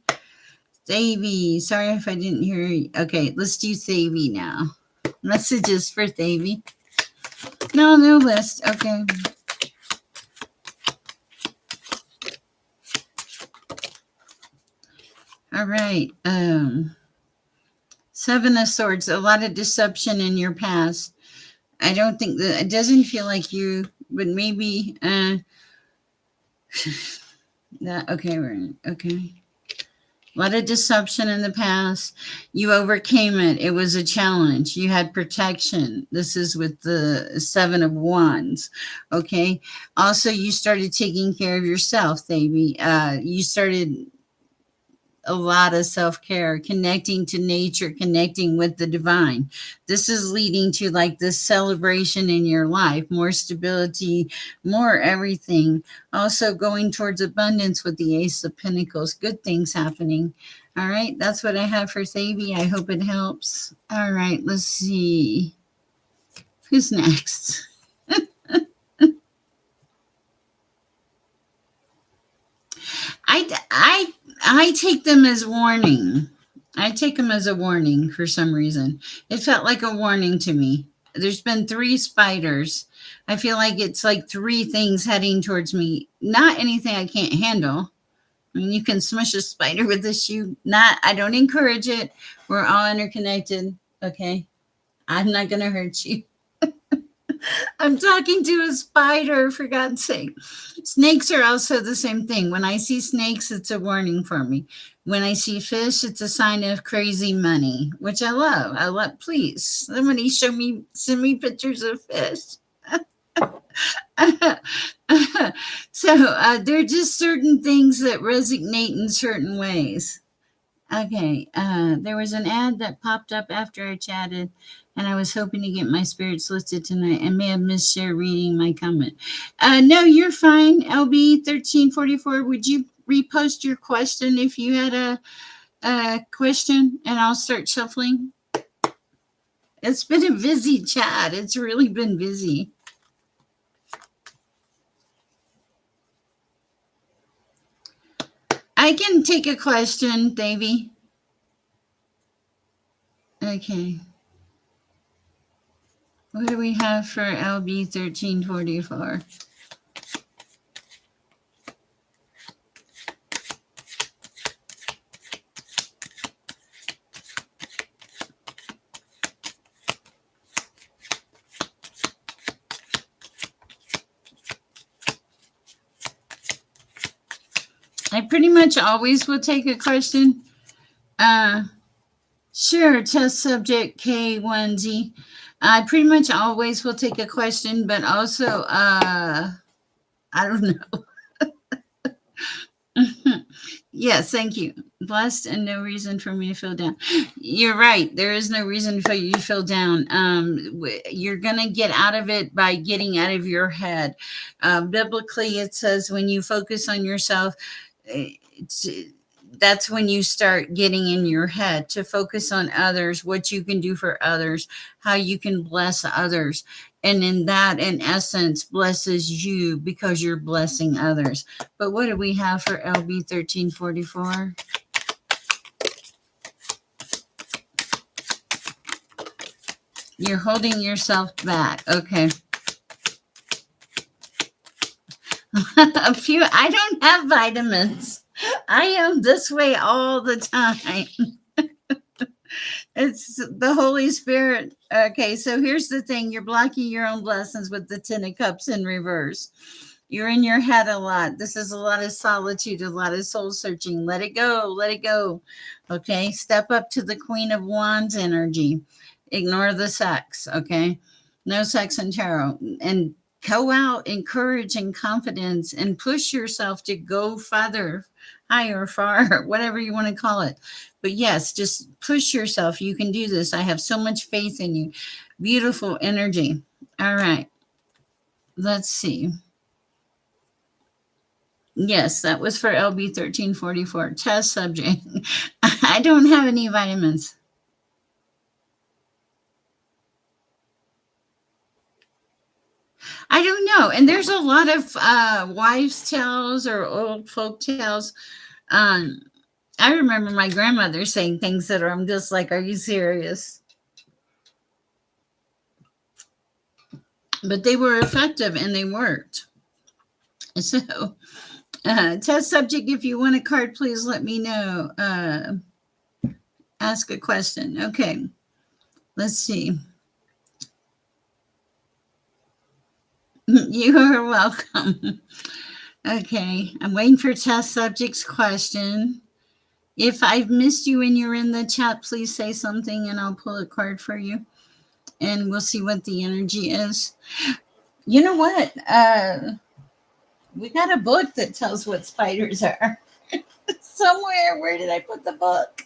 Thavy. Sorry if I didn't hear you. Okay, let's do Thavy now. Messages for Thavy. No, no list. Okay. All right. Seven of Swords. A lot of deception in your past. I don't think that it doesn't feel like you, but maybe. That okay. We're okay. A lot of deception in the past. You overcame it. It was a challenge. You had protection. This is with the Seven of Wands. Okay. Also, you started taking care of yourself, baby. You started a lot of self care, connecting to nature, connecting with the divine. This is leading to like this celebration in your life, more stability, more everything. Also, going towards abundance with the Ace of Pentacles, good things happening. All right, that's what I have for Thavy. I hope it helps. All right, let's see. Who's next? I take them as warning. I take them as a warning for some reason. It felt like a warning to me. There's been three spiders. I feel like it's like three things heading towards me. Not anything I can't handle. I mean, you can smush a spider with a shoe. Not, I don't encourage it. We're all interconnected. Okay. I'm not going to hurt you. I'm talking to a spider, for God's sake. Snakes are also the same thing. When I see snakes, it's a warning for me. When I see fish, it's a sign of crazy money, which I love. I love, please, somebody send me pictures of fish. So there are just certain things that resonate in certain ways. Okay, there was an ad that popped up after I chatted, and I was hoping to get my spirits lifted tonight. I may have missed Sher reading my comment. No, you're fine, LB1344. Would you repost your question if you had a question, and I'll start shuffling? It's been a busy chat. It's really been busy. I can take a question, Davy. Okay. What do we have for LB1344? I pretty much always will take a question. Sure, test subject K1Z. I pretty much always will take a question, but also, I don't know. Yes, thank you. Blessed and no reason for me to feel down. You're right. There is no reason for you to feel down. You're going to get out of it by getting out of your head. Biblically, it says when you focus on yourself, it's, that's when you start getting in your head to focus on others, what you can do for others, how you can bless others. And in that, in essence, blesses you because you're blessing others. But what do we have for LB1344? You're holding yourself back. Okay. A few, I don't have vitamins. I am this way all the time. It's the Holy Spirit. Okay, so here's the thing. You're blocking your own blessings with the Ten of Cups in reverse. You're in your head a lot. This is a lot of solitude, a lot of soul searching. Let it go. Let it go. Okay, step up to the Queen of Wands energy. Ignore the sex. Okay, no sex and tarot. And go out in courage and confidence and push yourself to go further, higher, far, whatever you want to call it. But yes, just push yourself. You can do this. I have so much faith in you. Beautiful energy. All right. Let's see. Yes, that was for LB1344. Test subject. I don't have any vitamins. I don't know. No, and there's a lot of wives' tales or old folk tales. Um, I remember my grandmother saying things that I'm just like, "Are you serious?" But they were effective and they worked. So, test subject, if you want a card, please let me know. Ask a question. Okay, let's see. You are welcome. Okay, I'm waiting for test subject's question. If I've missed you and you're in the chat, please say something and I'll pull a card for you and we'll see what the energy is. You know what? We got a book that tells what spiders are. Somewhere. Where did I put the book?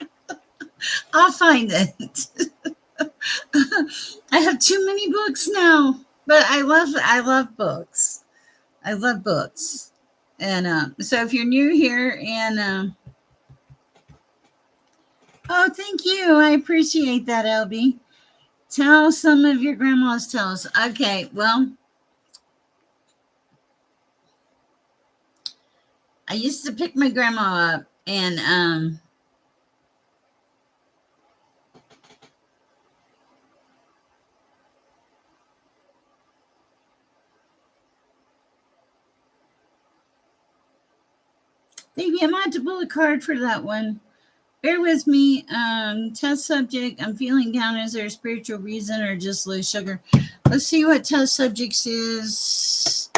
I'll find it. I have too many books now, but I love books. I love books. And so if you're new here and oh, thank you. I appreciate that, LB. Tell some of your grandma's tales. Okay, well, I used to pick my grandma up and maybe I might have to pull a card for that one. Bear with me. Test subject. I'm feeling down. Is there a spiritual reason or just low sugar? Let's see what test subjects is.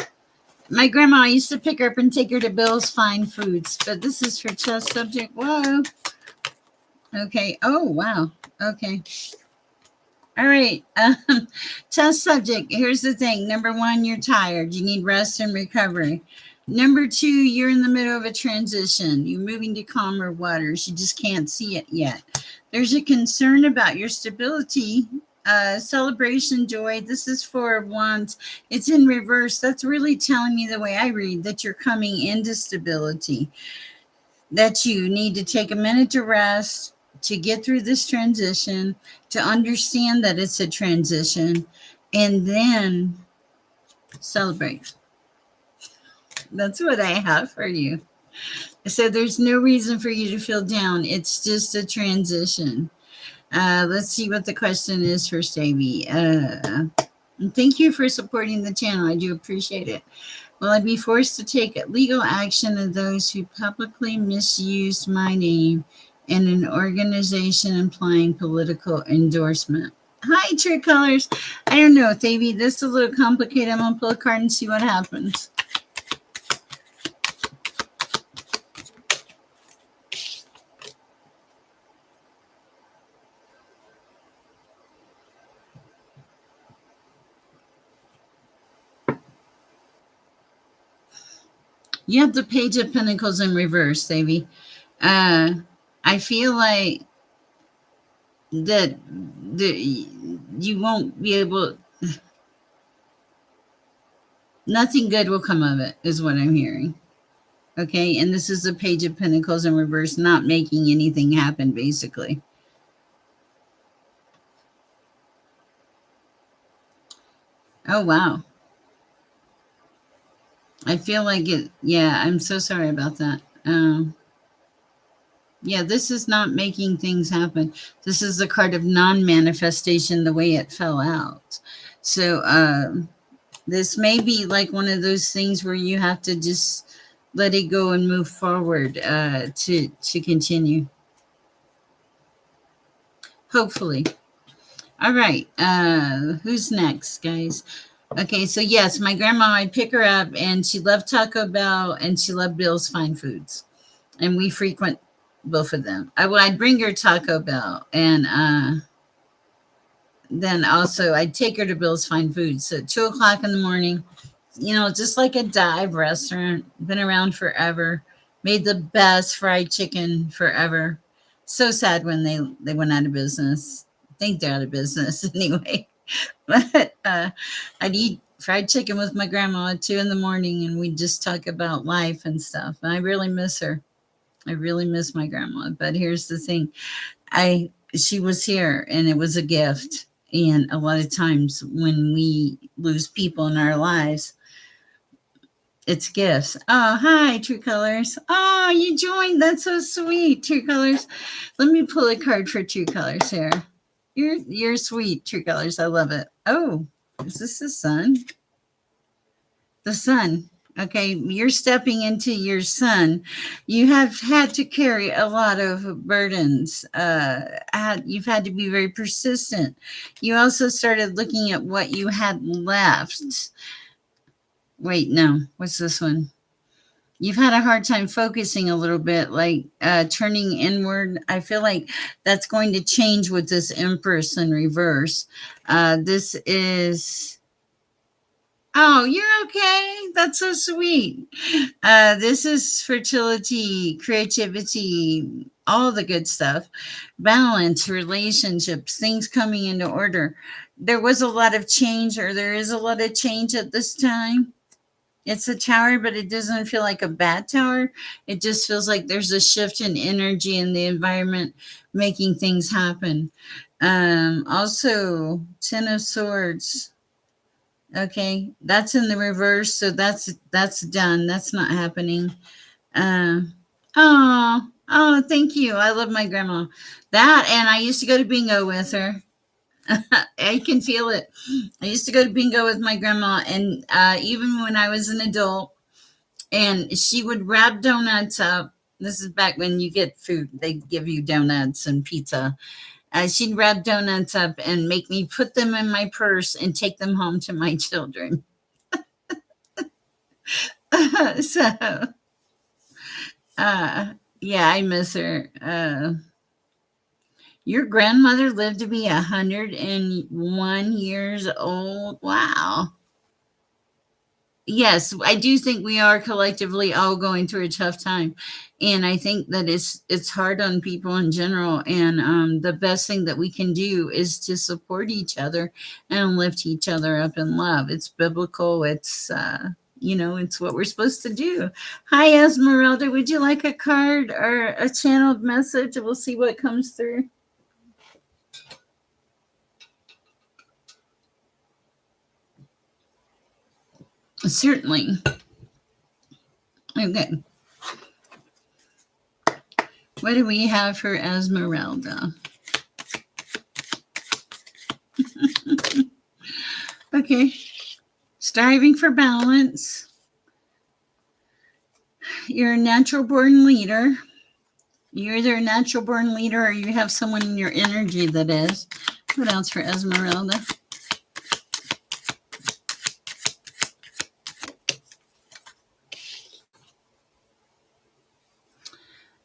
My grandma, I used to pick her up and take her to Bill's Fine Foods, but this is for test subject. Whoa. Okay. Oh, wow. Okay. All right. Test subject. Here's the thing. Number one, you're tired. You need rest and recovery. Number two, you're in the middle of a transition. You're moving to calmer waters. You just can't see it yet. There's a concern about your stability, celebration, joy. This is for wands. It's in reverse. That's really telling me the way I read that you're coming into stability, that you need to take a minute to rest, to get through this transition, to understand that it's a transition, and then celebrate. That's what I have for you. So there's no reason for you to feel down. It's just a transition. Let's see what the question is for Stevie. Thank you for supporting the channel. I do appreciate it. Will I be forced to take legal action of those who publicly misused my name in an organization implying political endorsement? Hi, True Colors. I don't know, Thavy. This is a little complicated. I'm going to pull a card and see what happens. You have the Page of Pentacles in reverse, Thavy. I feel like that you won't be able, nothing good will come of it, is what I'm hearing. Okay, and this is the Page of Pentacles in reverse, not making anything happen, basically. Oh, wow. I feel like it, yeah, I'm so sorry about that. Yeah, this is not making things happen. This is the card of non-manifestation, the way it fell out. So, this may be like one of those things where you have to just let it go and move forward to continue. Hopefully. All right. Who's next, guys? Okay, so yes, my grandma, I'd pick her up and she loved Taco Bell and she loved Bill's Fine Foods. And we frequent both of them. I'd bring her Taco Bell and then also I'd take her to Bill's Fine Foods. So at 2:00 in the morning, just like a dive restaurant, been around forever, made the best fried chicken forever. So sad when they went out of business. I think they're out of business anyway. But I'd eat fried chicken with my grandma at 2 in the morning and we'd just talk about life and stuff. And I really miss her. I really miss my grandma. But here's the thing. She was here and it was a gift. And a lot of times when we lose people in our lives, It's gifts. Oh, hi, True Colors. Oh, you joined. That's so sweet, True Colors. Let me pull a card for True Colors here. You're sweet, True Colors. I love it. Oh, is this the sun? The sun. Okay, you're stepping into your sun. You have had to carry a lot of burdens. You've had to be very persistent. You also started looking at what you had left. Wait, no. What's this one? You've had a hard time focusing a little bit, like turning inward. I feel like that's going to change with this Empress in reverse. This is. Oh, you're okay. That's so sweet. This is fertility, creativity, all the good stuff, balance, relationships, things coming into order. There was a lot of change, or there is a lot of change at this time. It's a tower, but it doesn't feel like a bad tower. It just feels like there's a shift in energy in the environment making things happen. Also, Ten of Swords. Okay, that's in the reverse, so that's done. That's not happening. Uh, oh, thank you. I love my grandma. That, and I used to go to bingo with her. I can feel it. I used to go to bingo with my grandma, and even when I was an adult, and she would wrap donuts up. This is back when you get food; they give you donuts and pizza. She'd wrap donuts up and make me put them in my purse and take them home to my children. So, uh, yeah, I miss her. Your grandmother lived to be 101 years old. Wow. Yes, I do think we are collectively all going through a tough time, and I think that it's hard on people in general. And the best thing that we can do is to support each other and lift each other up in love. It's biblical. It's what we're supposed to do. Hi, Esmeralda. Would you like a card or a channeled message? We'll see what comes through. Certainly. Okay. What do we have for Esmeralda? Okay. Striving for balance. You're a natural born leader. You're either a natural born leader or you have someone in your energy that is. What else for Esmeralda?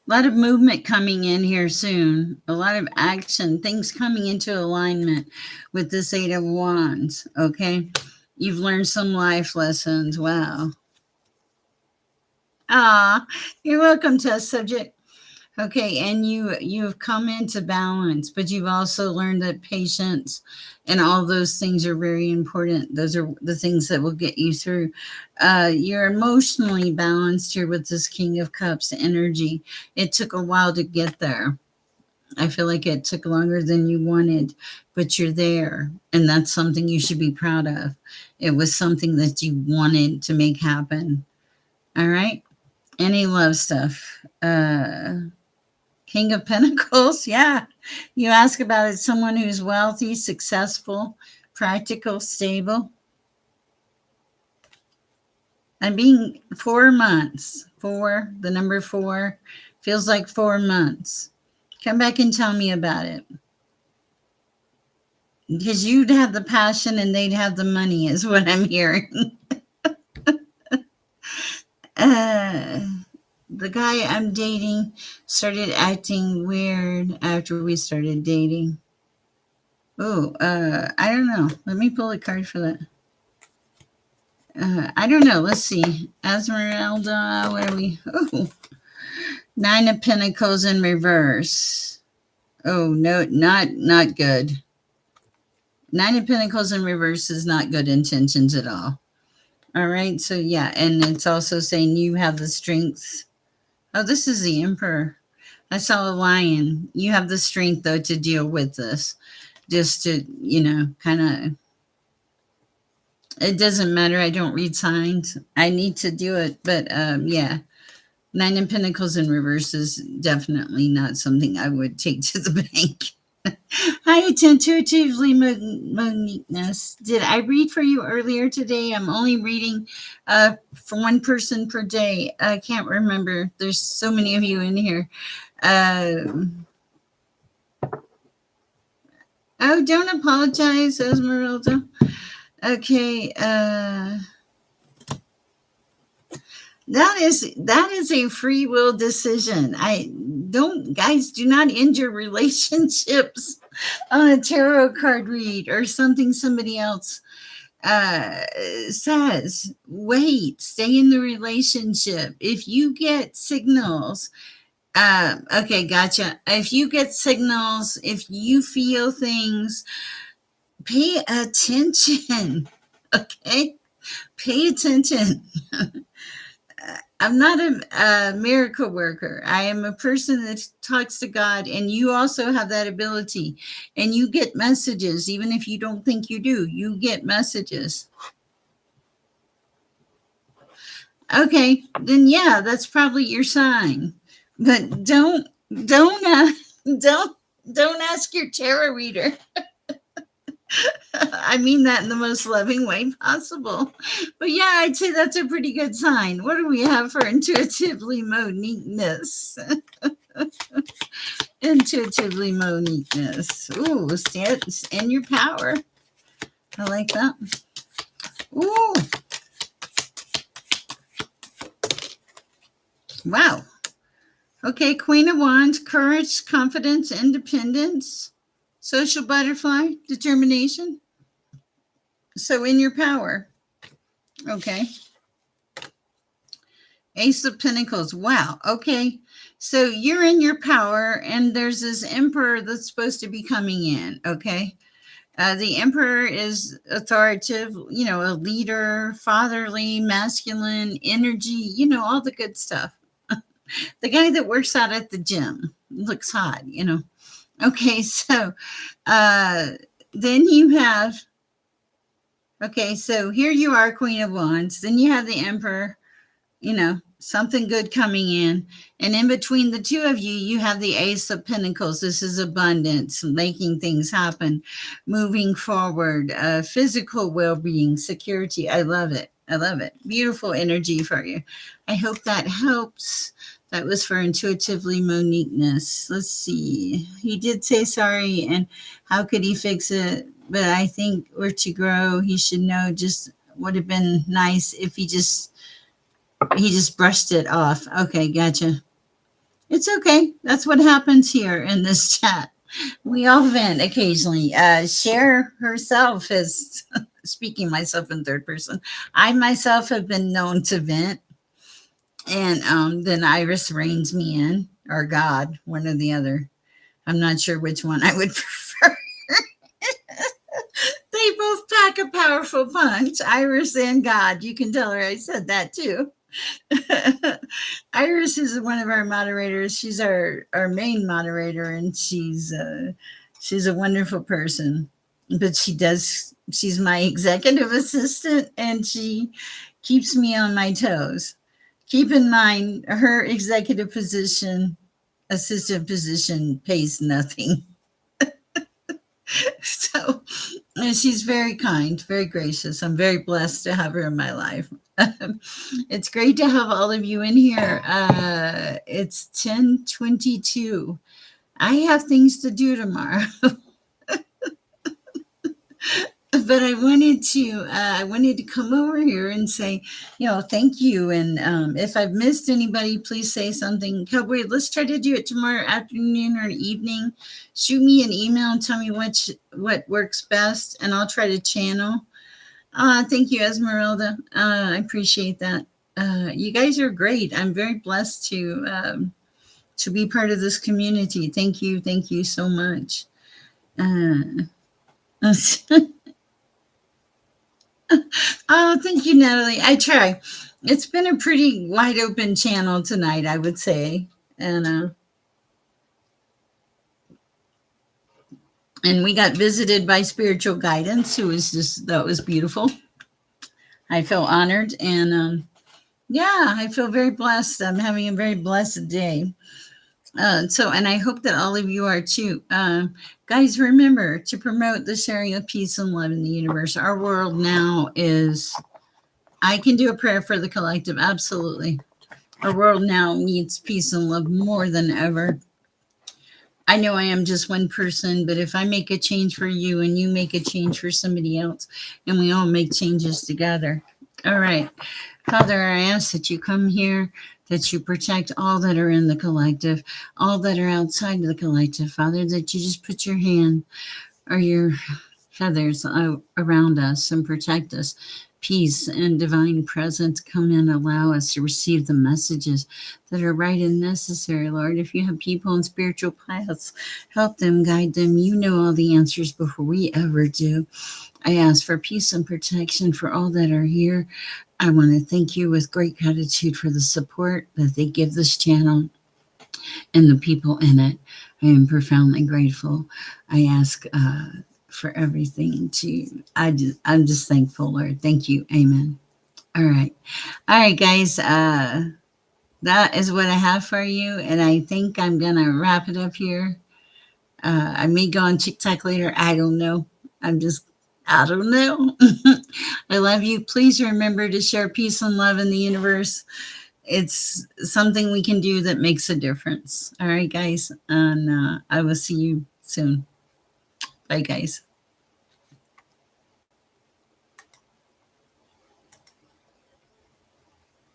A lot of movement coming in here soon. A lot of action, things coming into alignment with this Eight of Wands. Okay. You've learned some life lessons. Wow. Ah, you're welcome, test subject. Okay, and you've come into balance, but you've also learned that patience and all those things are very important. Those are the things that will get you through. You're emotionally balanced here with this King of Cups energy. It took a while to get there. I feel like it took longer than you wanted, but you're there, and that's something you should be proud of. It was something that you wanted to make happen. All right. Any love stuff? King of Pentacles, yeah. You ask about it, someone who's wealthy, successful, practical, stable. I'm being 4 months. The number 4, feels like 4 months. Come back and tell me about it. Because you'd have the passion and they'd have the money, is what I'm hearing. The guy I'm dating started acting weird after we started dating. Oh, I don't know. Let me pull a card for that. I don't know. Let's see. Esmeralda, what are we? Oh, 9 of Pentacles in reverse. Oh, no, not good. 9 of Pentacles in reverse is not good intentions at all. All right. So, yeah. And it's also saying you have the strength. Oh, this is the Emperor. I saw a lion. You have the strength, though, to deal with this. Just to, kind of It doesn't matter. I don't read signs. I need to do it, but yeah. Nine of Pentacles in reverse is definitely not something I would take to the bank. Hi, intuitively Moniqueness. Did I read for you earlier today? I'm only reading for one person per day. I can't remember. There's so many of you in here. Oh, don't apologize, Esmeralda. Okay. That is a free will decision. I don't, guys, do not end your relationships on a tarot card read or something somebody else uh says. Wait, stay in the relationship. If you get signals, okay, gotcha. If you get signals, if you feel things, pay attention. Okay, pay attention. I'm not a miracle worker. I am a person that talks to God, and you also have that ability. And you get messages, even if you don't think you do. You get messages. Okay, then yeah, that's probably your sign. But don't don't don't ask your tarot reader. I mean that in the most loving way possible. But yeah, I'd say that's a pretty good sign. What do we have for intuitively Moniqueness? Intuitively Moniqueness. Ooh, stand in your power. I like that. Ooh, wow. Okay, Queen of Wands, courage, confidence, independence, social butterfly, determination. So in your power. Okay. Ace of Pentacles. Wow. Okay. So you're in your power, and there's this emperor that's supposed to be coming in. Okay. The emperor is authoritative, a leader, fatherly, masculine, energy, all the good stuff. The guy that works out at the gym looks hot. Okay. So then you have, okay, so here you are, Queen of Wands. Then you have the emperor, something good coming in. And in between the two of you, you have the Ace of Pentacles. This is abundance, making things happen, moving forward, physical well being, security. I love it. I love it. Beautiful energy for you. I hope that helps. That was for intuitively Moniqueness. Let's see. He did say sorry, and how could he fix it? But I think where to grow, he should know. Just would have been nice if he just brushed it off. Okay, gotcha. It's okay. That's what happens here in this chat. We all vent occasionally. Sher herself is speaking myself in third person. I myself have been known to vent, and then Iris reins me in, or God, one or the other. I'm not sure which one I would prefer. They both pack a powerful punch, Iris and God. You can tell her I said that too. Iris is one of our moderators. She's our main moderator, and she's a wonderful person. But she's my executive assistant, and she keeps me on my toes. Keep in mind, her executive position, assistant position pays nothing. So, and she's very kind, very gracious. I'm very blessed to have her in my life. It's great to have all of you in here. It's 10:22. I have things to do tomorrow. But I wanted to come over here and say, thank you. And if I've missed anybody, please say something. Cowboy, let's try to do it tomorrow afternoon or evening. Shoot me an email and tell me what works best, and I'll try to channel. Thank you, Esmeralda. I appreciate that. You guys are great. I'm very blessed to be part of this community. Thank you so much. Oh, thank you, Natalie. I try. It's been a pretty wide open channel tonight, I would say, and we got visited by spiritual guidance, that was beautiful. I feel honored, and yeah, I feel very blessed. I'm having a very blessed day. And I hope that all of you are too. Guys, remember to promote the sharing of peace and love in the universe. Our world now is, I can do a prayer for the collective, absolutely. Our world now needs peace and love more than ever. I know I am just one person, but if I make a change for you and you make a change for somebody else, and we all make changes together. All right. Father, I ask that you come here, that you protect all that are in the collective, all that are outside of the collective. Father, that you just put your hand or your feathers around us and protect us. Peace and divine presence come in, allow us to receive the messages that are right and necessary, Lord. If you have people in spiritual paths, help them, guide them. You know all the answers before we ever do. I ask for peace and protection for all that are here. I want to thank you with great gratitude for the support that they give this channel and the people in it. I am profoundly grateful. I ask for everything I'm just thankful, Lord. Thank you. Amen. All right. All right, guys. That is what I have for you. And I think I'm going to wrap it up here. I may go on TikTok later. I don't know. I don't know. I love you. Please remember to share peace and love in the universe. It's something we can do that makes a difference. All right, guys. And I will see you soon. Bye, guys.